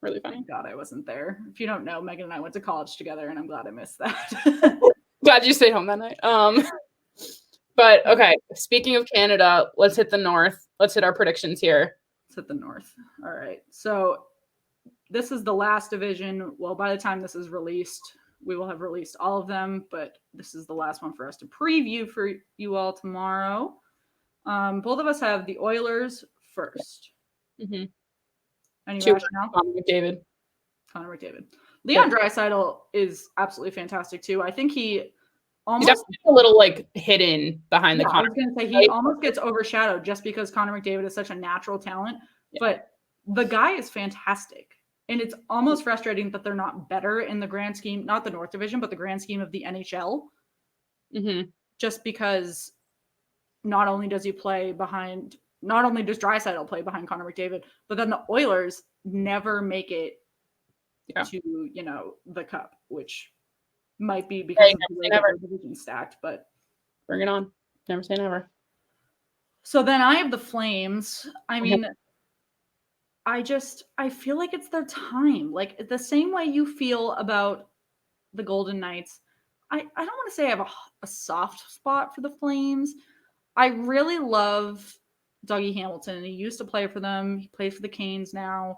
Speaker 4: Really funny.
Speaker 2: Thank God I wasn't there. If you don't know, Megan and I went to college together, and I'm glad I missed that.
Speaker 4: Glad you stayed home that night. But okay, speaking of Canada, let's hit the north. Let's hit our predictions here.
Speaker 2: Let's hit the north. All right. So this is the last division. Well, by the time this is released, we will have released all of them, but this is the last one for us to preview for you all tomorrow. Both of us have the Oilers first.
Speaker 4: Mm-hmm.
Speaker 2: Any rationale? Connor McDavid. Leon Draisaitl is absolutely fantastic too. I think he almost
Speaker 4: he's a little like hidden behind the
Speaker 2: I
Speaker 4: Connor.
Speaker 2: was going to say he almost gets overshadowed just because Connor McDavid is such a natural talent, but the guy is fantastic. And it's almost frustrating that they're not better in the grand scheme, not the North Division, but the grand scheme of the NHL.
Speaker 4: Mm-hmm.
Speaker 2: Just because not only does Draisaitl play behind Connor McDavid, but then the Oilers never make it to, the cup, which might be because of the way the division stacked, but
Speaker 4: bring it on. Never say never.
Speaker 2: So then I have the Flames. I mean, I feel like it's their time. Like the same way you feel about the Golden Knights. I don't want to say I have a soft spot for the Flames. I really love Dougie Hamilton. He used to play for them. He plays for the Canes now.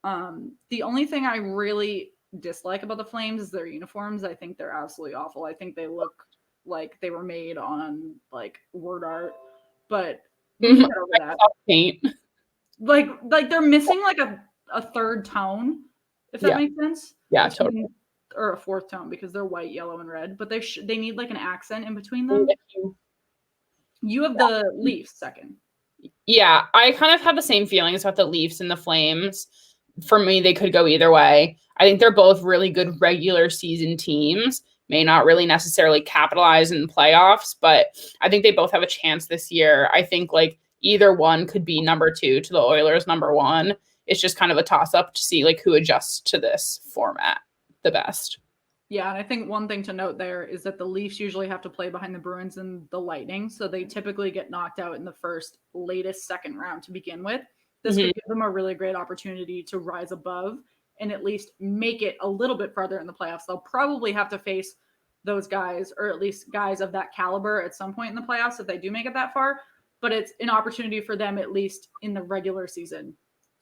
Speaker 2: The only thing I really dislike about the Flames is their uniforms. I think they're absolutely awful. I think they look like they were made on like word art, but we get over that.
Speaker 4: Paint.
Speaker 2: Like they're missing like a third tone, if that makes sense.
Speaker 4: Yeah, totally.
Speaker 2: Or a fourth tone because they're white, yellow, and red. But they need like an accent in between them. You have the Leafs second.
Speaker 4: Yeah, I kind of have the same feelings about the Leafs and the Flames. For me, they could go either way. I think they're both really good regular season teams. May not really necessarily capitalize in the playoffs, but I think they both have a chance this year. I think like either one could be number 2 to the Oilers number 1. It's just kind of a toss-up to see like who adjusts to this format the best.
Speaker 2: Yeah, and I think one thing to note there is that the Leafs usually have to play behind the Bruins and the Lightning, so they typically get knocked out in the latest second round to begin with. This could give them a really great opportunity to rise above and at least make it a little bit further in the playoffs. They'll probably have to face those guys, or at least guys of that caliber at some point in the playoffs if they do make it that far. But it's an opportunity for them, at least in the regular season,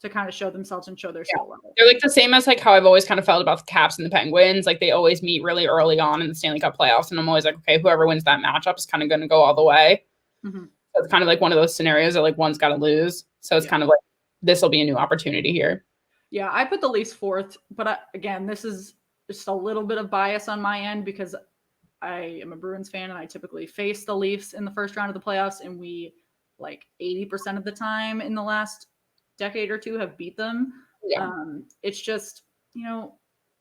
Speaker 2: to kind of show themselves and show their skill level.
Speaker 4: They're like the same as like how I've always kind of felt about the Caps and the Penguins. Like they always meet really early on in the Stanley Cup playoffs. And I'm always like, okay, whoever wins that matchup is kind of going to go all the way.
Speaker 2: Mm-hmm.
Speaker 4: So it's kind of like one of those scenarios that like one's got to lose. So it's kind of like, this will be a new opportunity here.
Speaker 2: Yeah, I put the Leafs fourth, but again, this is just a little bit of bias on my end because I am a Bruins fan and I typically face the Leafs in the first round of the playoffs, and we like 80% of the time in the last decade or two have beat them.
Speaker 4: Yeah.
Speaker 2: It's just,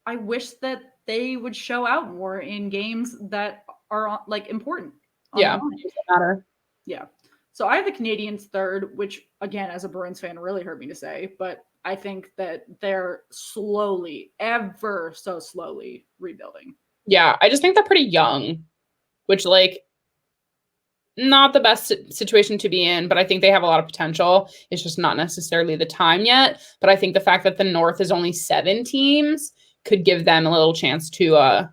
Speaker 2: I wish that they would show out more in games that are like important. On
Speaker 4: Yeah.
Speaker 2: the line.
Speaker 4: Doesn't matter.
Speaker 2: Yeah. So I have the Canadians third, which again, as a Bruins fan, really hurt me to say, but I think that they're slowly, ever so slowly rebuilding.
Speaker 4: Yeah. I just think they're pretty young, which like not the best situation to be in, but I think they have a lot of potential. It's just not necessarily the time yet. But I think the fact that the North is only 7 teams could give them a little chance to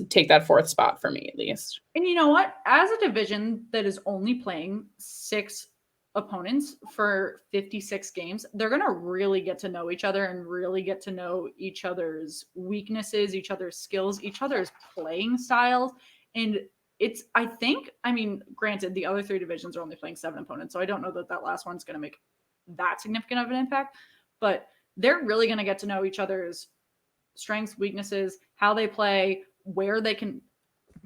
Speaker 4: take that 4th spot for me at least.
Speaker 2: And you know what? As a division that is only playing 6 opponents for 56 games, they're going to really get to know each other and really get to know each other's weaknesses, each other's skills, each other's playing styles. And granted, the other 3 divisions are only playing 7 opponents, so I don't know that last one's going to make that significant of an impact, but they're really going to get to know each other's strengths, weaknesses, how they play, where they can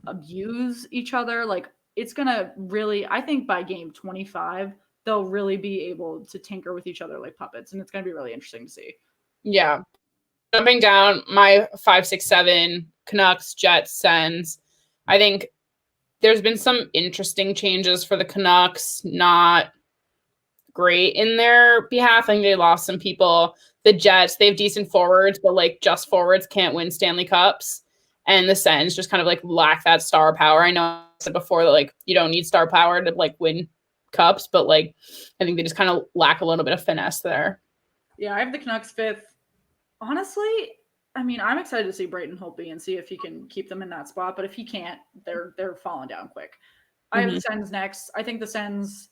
Speaker 2: abuse each other. Like, it's going to really, I think by game 25, they'll really be able to tinker with each other like puppets, and it's going to be really interesting to see.
Speaker 4: Yeah. Jumping down, my 5, 6, 7, Canucks, Jets, Sens. I think there's been some interesting changes for the Canucks, not great in their behalf. I think they lost some people. The Jets, they have decent forwards, but like just forwards can't win Stanley Cups. And the Sens just kind of like lack that star power. I know I said before that like you don't need star power to like win cups, but like I think they just kind of lack a little bit of finesse there.
Speaker 2: Yeah, I have the Canucks 5th. Honestly, I'm excited to see Brayden Holtby and see if he can keep them in that spot. But if he can't, they're falling down quick. I have the Sens next. I think the Sens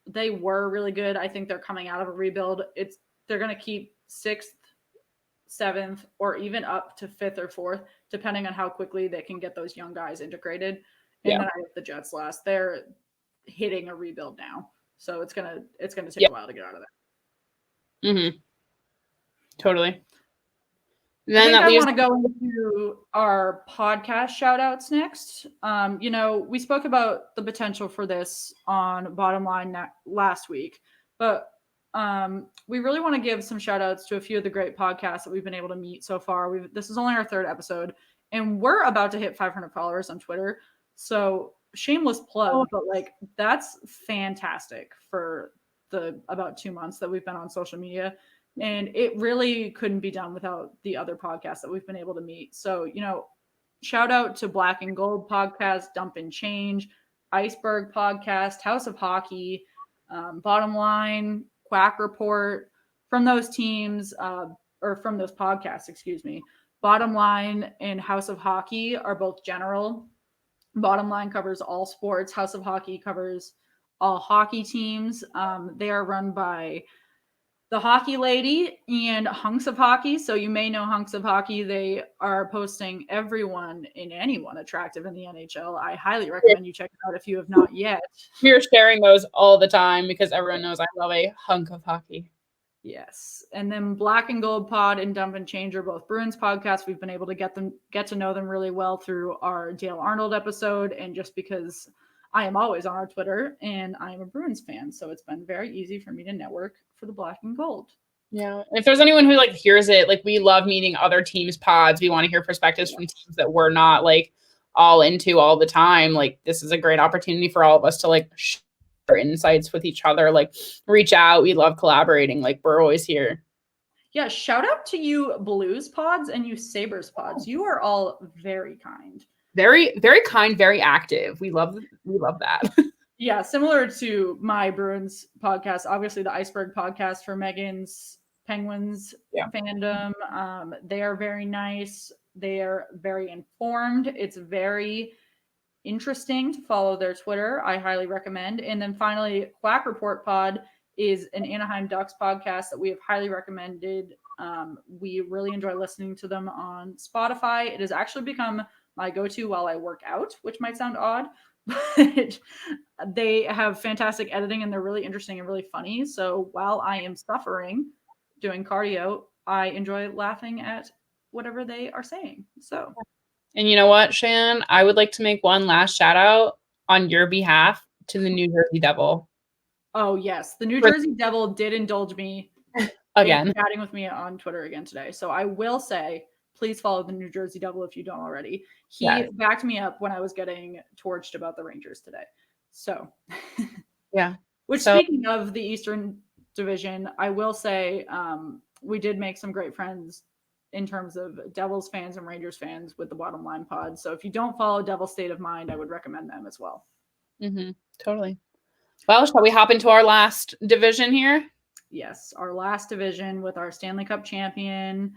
Speaker 2: they were really good. I think they're coming out of a rebuild. They're going to keep 6th, 7th, or even up to 5th or 4th, depending on how quickly they can get those young guys integrated. And then I have the Jets last. They're hitting a rebuild now, so it's gonna take a while to get out of that.
Speaker 4: Mm-hmm. Totally.
Speaker 2: Then I want to go into our podcast shout outs next. We spoke about the potential for this on Bottom Line last week, but we really want to give some shout outs to a few of the great podcasts that we've been able to meet so far. This is only our 3rd episode, and we're about to hit 500 followers on Twitter. So shameless plug, but like that's fantastic for the about 2 months that we've been on social media. And it really couldn't be done without the other podcasts that we've been able to meet. So, shout out to Black and Gold Podcast, Dump and Change, Iceberg Podcast, House of Hockey, Bottom Line, Quack Report. From those teams, or from those podcasts, excuse me, Bottom Line and House of Hockey are both general. Bottom Line covers all sports. House of Hockey covers all hockey teams. They are run by the Hockey Lady and Hunks of Hockey. So you may know Hunks of Hockey. They are posting everyone and anyone attractive in the NHL. I highly recommend you check it out if you have not yet.
Speaker 4: We're sharing those all the time because everyone knows I love a hunk of hockey.
Speaker 2: Yes. And then Black and Gold Pod and Dump and Change are both Bruins podcasts. We've been able to get to know them really well through our Dale Arnold episode, and just because I am always on our Twitter and I am a Bruins fan, so it's been very easy for me to network for the Black and Gold.
Speaker 4: Yeah. And if there's anyone who like hears it, like we love meeting other teams' pods. We want to hear perspectives from teams that we're not like all into all the time. Like this is a great opportunity for all of us to like share insights with each other, like reach out. We love collaborating. Like we're always here.
Speaker 2: Yeah. Shout out to you Blues pods and you Sabres pods. You are all very kind.
Speaker 4: Very, very kind, very active. We love that.
Speaker 2: Yeah, similar to my Bruins podcast, obviously the Iceberg podcast for Megan's Penguins fandom. They are very nice. They are very informed. It's very interesting to follow their Twitter. I highly recommend. And then finally, Quack Report Pod is an Anaheim Ducks podcast that we have highly recommended. We really enjoy listening to them on Spotify. It has actually become my go-to while I work out, which might sound odd, but they have fantastic editing and they're really interesting and really funny. So while I am suffering doing cardio, I enjoy laughing at whatever they are saying. So,
Speaker 4: and you know what, Shan, I would like to make one last shout out on your behalf to the New Jersey Devil.
Speaker 2: Oh yes, the New Jersey Devil did indulge me
Speaker 4: again.
Speaker 2: chatting with me on Twitter again today. So I will say, please follow the New Jersey Devil if you don't already. He backed me up when I was getting torched about the Rangers today. So,
Speaker 4: yeah.
Speaker 2: Speaking of the Eastern Division, I will say we did make some great friends in terms of Devils fans and Rangers fans with the Bottom Line pod. So if you don't follow Devil State of Mind, I would recommend them as well.
Speaker 4: Totally. Well, shall we hop into our last division here?
Speaker 2: Yes, our last division with our Stanley Cup champion.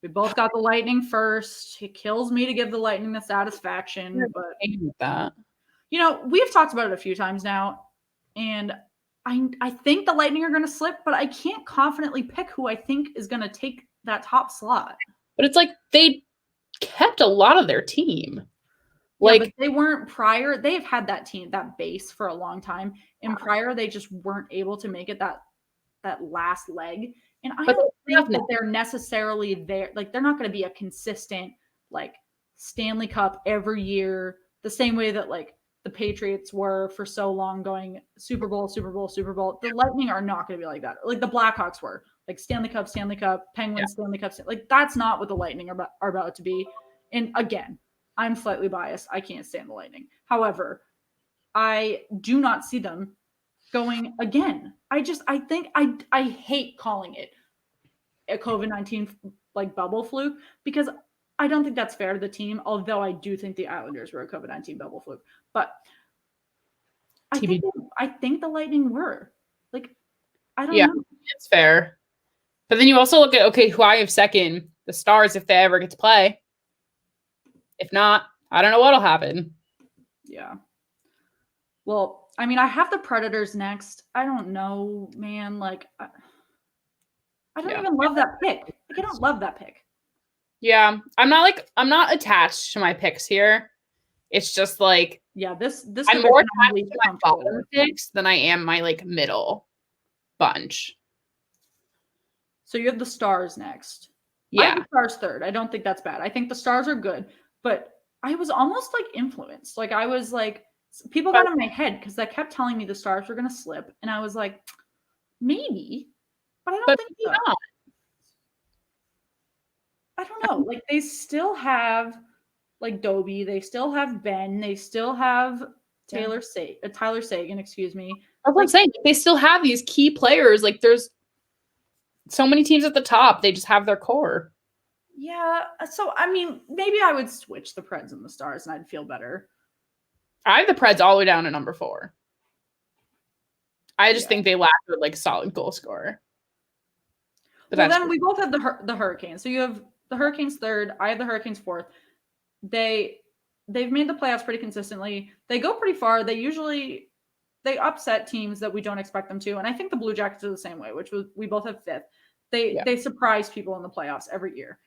Speaker 2: We both got the Lightning first. It kills me to give the Lightning the satisfaction, but
Speaker 4: that.
Speaker 2: We've talked about it a few times now, and I think the Lightning are going to slip, but I can't confidently pick who I think is going to take that top slot.
Speaker 4: But it's like they kept a lot of their team.
Speaker 2: But they weren't prior. They've had that team, that base for a long time, and prior they just weren't able to make it that last leg. And I don't think that they're necessarily there. Like, they're not going to be a consistent, like, Stanley Cup every year, the same way that, like, the Patriots were for so long, going Super Bowl, Super Bowl, Super Bowl. The Lightning are not going to be like that. Like the Blackhawks were, like Stanley Cup, Penguins, Stanley Cup. Like, that's not what the Lightning are about to be. And again, I'm slightly biased. I can't stand the Lightning. However, I do not see them going again. I think I hate calling it a COVID-19 like bubble fluke, because I don't think that's fair to the team, although I do think the Islanders were a COVID-19 bubble fluke. But I think the Lightning were. Like, I don't know.
Speaker 4: It's fair. But then you also look at, who I have second, the Stars, if they ever get to play. If not, I don't know what'll happen.
Speaker 2: Yeah. Well, I mean, I have the Predators next. I don't know, man. Like, I don't even love that pick. Like, I don't love that pick.
Speaker 4: Yeah, I'm not attached to my picks here. It's just like,
Speaker 2: this
Speaker 4: I'm more attached to my bottom picks than I am my like middle bunch.
Speaker 2: So you have the Stars next.
Speaker 4: Yeah,
Speaker 2: I have the Stars third. I don't think that's bad. I think the Stars are good, but I was almost like influenced. Like, I was like, people got in my head because they kept telling me the Stars were going to slip, and I was like, maybe, but I don't think so. Not. I don't know. Like, they still have like Doby, they still have Ben, they still have Tyler Seguin, excuse me.
Speaker 4: That's what I'm saying. They still have these key players. Like, there's so many teams at the top. They just have their core.
Speaker 2: Yeah. So, I mean, maybe I would switch the Preds and the Stars and I'd feel better.
Speaker 4: I have the Preds all the way down to number 4. I just think they lack a like solid goal scorer.
Speaker 2: But well, then we both have the Hurricanes. So you have the Hurricanes third. I have the Hurricanes fourth. They've made the playoffs pretty consistently. They go pretty far. They upset teams that we don't expect them to. And I think the Blue Jackets are the same way, which was we both have fifth. They surprise people in the playoffs every year.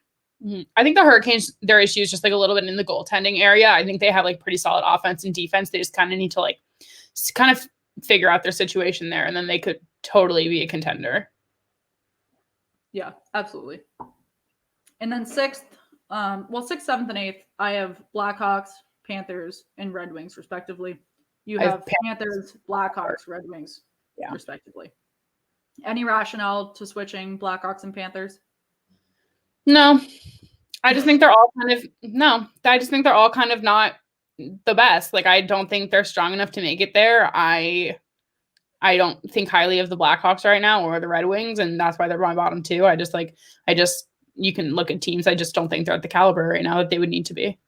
Speaker 4: Mm-hmm. I think the Hurricanes, their issue is just like a little bit in the goaltending area. I think they have like pretty solid offense and defense. They just kind of need to like kind of figure out their situation there, and then they could totally be a contender.
Speaker 2: Yeah, absolutely. And then sixth, 6th, 7th, and 8th, I have Blackhawks, Panthers, and Red Wings, respectively. You have Panthers, Blackhawks, Red Wings, respectively. Any rationale to switching Blackhawks and Panthers?
Speaker 4: No. I just think they're all kind of not the best. Like, I don't think they're strong enough to make it there. I don't think highly of the Blackhawks right now or the Red Wings, and that's why they're my bottom 2. You can look at teams. I just don't think they're at the caliber right now that they would need to be.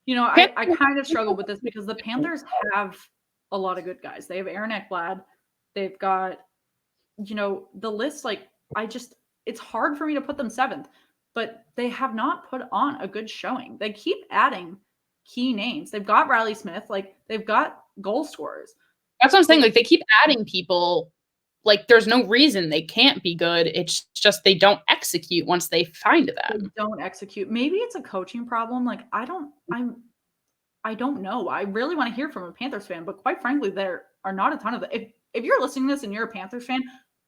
Speaker 2: I kind of struggle with this because the Panthers have a lot of good guys. They have Aaron Ekblad. They've got, the list, like, it's hard for me to put them 7th, but they have not put on a good showing. They keep adding key names. They've got Riley Smith. Like, they've got goal scorers.
Speaker 4: That's what I'm saying. Like, they keep adding people. Like, there's no reason they can't be good. It's just they don't execute once they find them.
Speaker 2: They don't execute. Maybe it's a coaching problem. Like, I don't know. I really want to hear from a Panthers fan, but quite frankly, there are not a ton of it. If you're listening to this and you're a Panthers fan,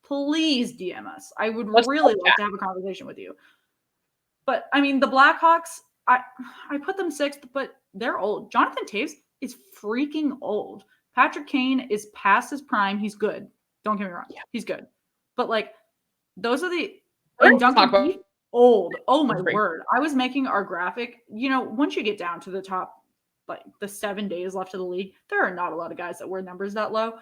Speaker 2: please DM us. I would really like to have a conversation with you. But I mean, the Blackhawks, I put them 6th, but they're old. Jonathan Toews is freaking old. Patrick Kane is past his prime. He's good. Don't get me wrong. Yeah. He's good. But like, Those are the
Speaker 4: We're
Speaker 2: and
Speaker 4: gonna talk
Speaker 2: Duncan
Speaker 4: about-
Speaker 2: Keith, old. Oh my
Speaker 4: That's great.
Speaker 2: word. I was making our graphic. Once you get down to the top, like the 7 days left of the league, there are not a lot of guys that wear numbers that low.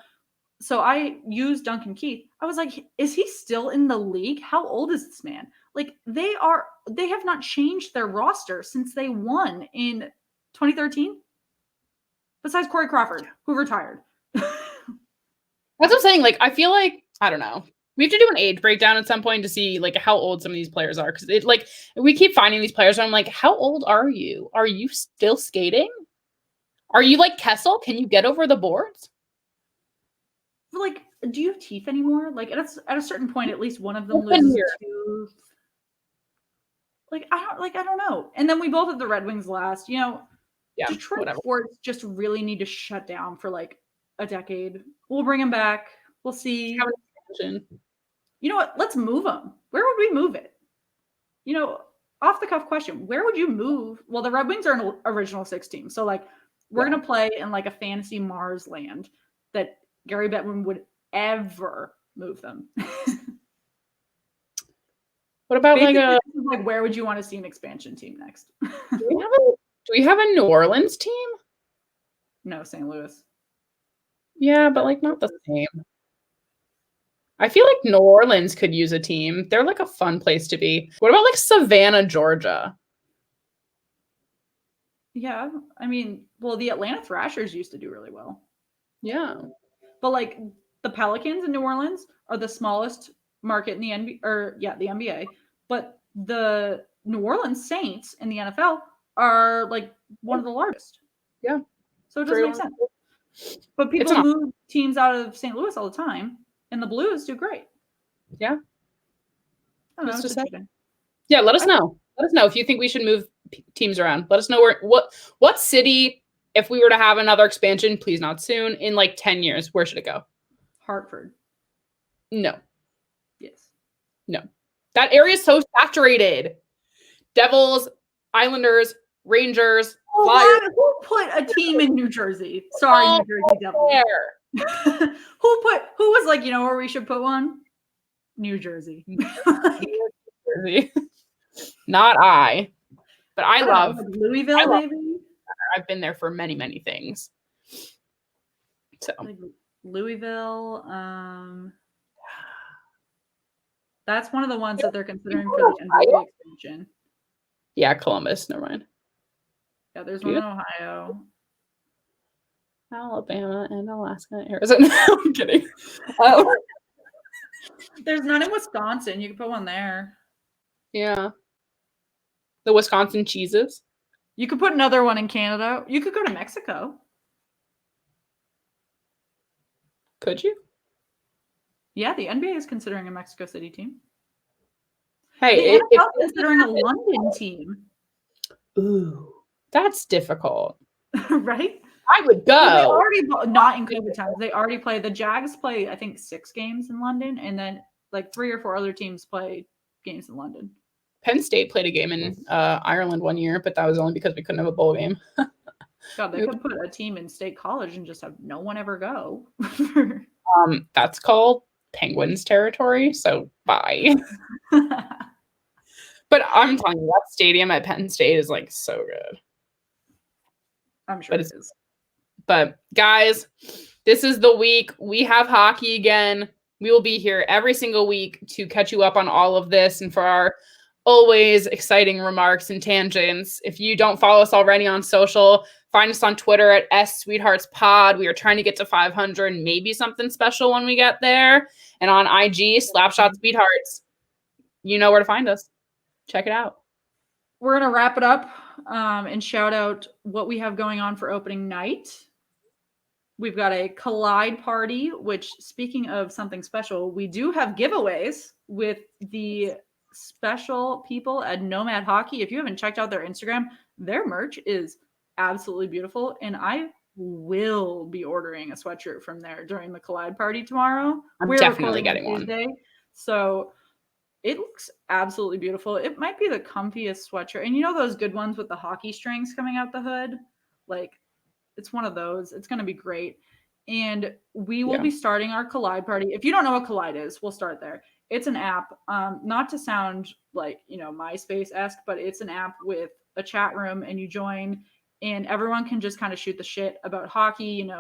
Speaker 2: So I used Duncan Keith. I was like, is he still in the league? How old is this man? Like they have not changed their roster since they won in 2013. Besides Corey Crawford, who retired.
Speaker 4: That's what I'm saying. Like, I feel like, I don't know. We have to do an age breakdown at some point to see like how old some of these players are. Cause we keep finding these players and I'm like, how old are you? Are you still skating? Are you like Kessel? Can you get over the boards?
Speaker 2: Like, do you have teeth anymore? Like at a certain point, at least one of them
Speaker 4: Open
Speaker 2: loses
Speaker 4: here.
Speaker 2: a tooth. I don't know. And then we both have the Red Wings last.
Speaker 4: Yeah,
Speaker 2: Detroit
Speaker 4: whatever.
Speaker 2: sports just really need to shut down for like a decade. We'll bring them back. We'll see.
Speaker 4: Have an expansion.
Speaker 2: You know what? Let's move them. Where would we move it? Off the cuff question. Where would you move? Well, the Red Wings are an original 6 team. So like we're going to play in like a fantasy Mars land that Gary Bettman would ever move them.
Speaker 4: What about
Speaker 2: Basically,
Speaker 4: like
Speaker 2: this is like where would you want to see an expansion team next?
Speaker 4: do we have a New Orleans team?
Speaker 2: No, St. Louis.
Speaker 4: Yeah, but like not the same. I feel like New Orleans could use a team. They're like a fun place to be. What about like Savannah, Georgia?
Speaker 2: Yeah, I mean, well, the Atlanta Thrashers used to do really well.
Speaker 4: Yeah.
Speaker 2: But like the Pelicans in New Orleans are the smallest market in the NBA, the NBA. But the New Orleans Saints in the NFL are like one of the largest.
Speaker 4: Yeah.
Speaker 2: So it doesn't make sense. But people move teams out of St. Louis all the time, and the Blues do great.
Speaker 4: Yeah.
Speaker 2: I don't know, it's interesting.
Speaker 4: Yeah, let us know. Let us know if you think we should move teams around. Let us know what city, if we were to have another expansion, please not soon, in like 10 years, where should it go?
Speaker 2: Hartford.
Speaker 4: No.
Speaker 2: Yes.
Speaker 4: No. That area is so saturated. Devils, Islanders, Rangers, Flyers.
Speaker 2: Who put a team in New Jersey? Sorry, New Jersey Devils. Who was like, where we should put one? New Jersey.
Speaker 4: New Jersey. Not I. But I love
Speaker 2: like Louisville, maybe.
Speaker 4: I've been there for many, many things. So
Speaker 2: like Louisville. That's one of the ones that they're considering for the NBA expansion.
Speaker 4: Yeah, Columbus. Never mind.
Speaker 2: Yeah, there's one in Ohio.
Speaker 4: Alabama and Alaska, Arizona. No, I'm kidding.
Speaker 2: There's none in Wisconsin. You can put one there.
Speaker 4: Yeah. The Wisconsin cheeses.
Speaker 2: You could put another one in Canada. You could go to Mexico.
Speaker 4: Could you?
Speaker 2: Yeah, the NBA is considering a Mexico City team.
Speaker 4: Hey,
Speaker 2: the NFL is considering a London team.
Speaker 4: Ooh, that's difficult.
Speaker 2: Right?
Speaker 4: I would go.
Speaker 2: Well, they already, not in COVID times. They already play. The Jags play, I think, 6 games in London, and then like 3 or 4 other teams play games in London.
Speaker 4: Penn State played a game in Ireland one year, but that was only because we couldn't have a bowl game.
Speaker 2: God, they could put a team in State College and just have no one ever go.
Speaker 4: That's called Penguins territory, so bye. But I'm telling you, that stadium at Penn State is like so good.
Speaker 2: I'm sure it is.
Speaker 4: But guys, this is the week. We have hockey again. We will be here every single week to catch you up on all of this and for our always exciting remarks and tangents. If you don't follow us already on social, find us on Twitter at @SweetheartsPod. We are trying to get to 500, maybe something special when we get there. And on IG, Slapshot Sweethearts. You know where to find us. Check it out.
Speaker 2: We're going to wrap it up and shout out what we have going on for opening night. We've got a Collide party, which, speaking of something special, we do have giveaways with the special people at Nomad Hockey. If you haven't checked out their Instagram, their merch is absolutely beautiful. And I will be ordering a sweatshirt from there during the Collide party tomorrow.
Speaker 4: I'm definitely getting
Speaker 2: Tuesday, one. So it looks absolutely beautiful. It might be the comfiest sweatshirt. And you know those good ones with the hockey strings coming out the hood? Like, it's one of those. It's going to be great. And we will be starting our Collide party. If you don't know what Collide is, we'll start there. it's an app, not to sound like, MySpace-esque, but it's an app with a chat room, and you join and everyone can just kind of shoot the shit about hockey.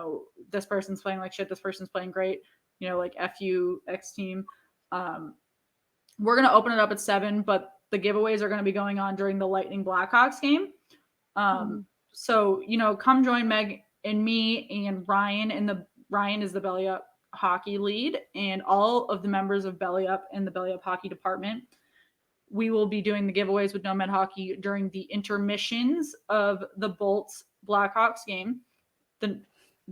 Speaker 2: This person's playing like shit, this person's playing great, like F you, X team. We're going to open it up at 7, but the giveaways are going to be going on during the Lightning Blackhawks game. So, come join Meg and me and Ryan, and Ryan is the Belly Up hockey lead, and all of the members of Belly Up and the Belly Up hockey department. We will be doing the giveaways with Nomad Hockey during the intermissions of the Bolts Blackhawks game. The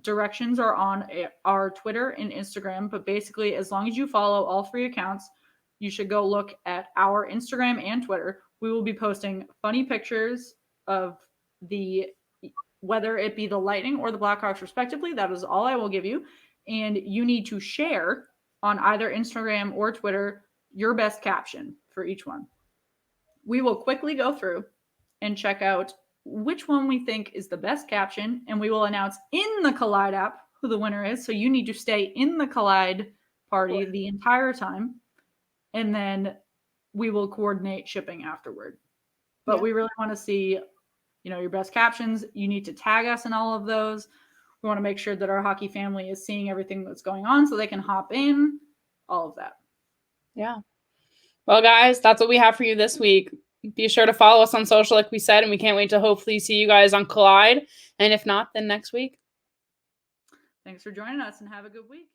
Speaker 2: directions are on our Twitter and Instagram, but basically, as long as you follow all 3 accounts, you should go look at our Instagram and Twitter. We will be posting funny pictures of whether it be the Lightning or the Blackhawks respectively. That is all I will give you. And you need to share on either Instagram or Twitter your best caption for each one. We will quickly go through and check out which one we think is the best caption, and we will announce in the Collide app who the winner is. So you need to stay in the Collide party the entire time, and then we will coordinate shipping afterward. But we really want to see, your best captions. You need to tag us in all of those. We want to make sure that our hockey family is seeing everything that's going on so they can hop in, all of that.
Speaker 4: Yeah. Well, guys, that's what we have for you this week. Be sure to follow us on social, like we said, and we can't wait to hopefully see you guys on Collide. And if not, then next week.
Speaker 2: Thanks for joining us, and have a good week.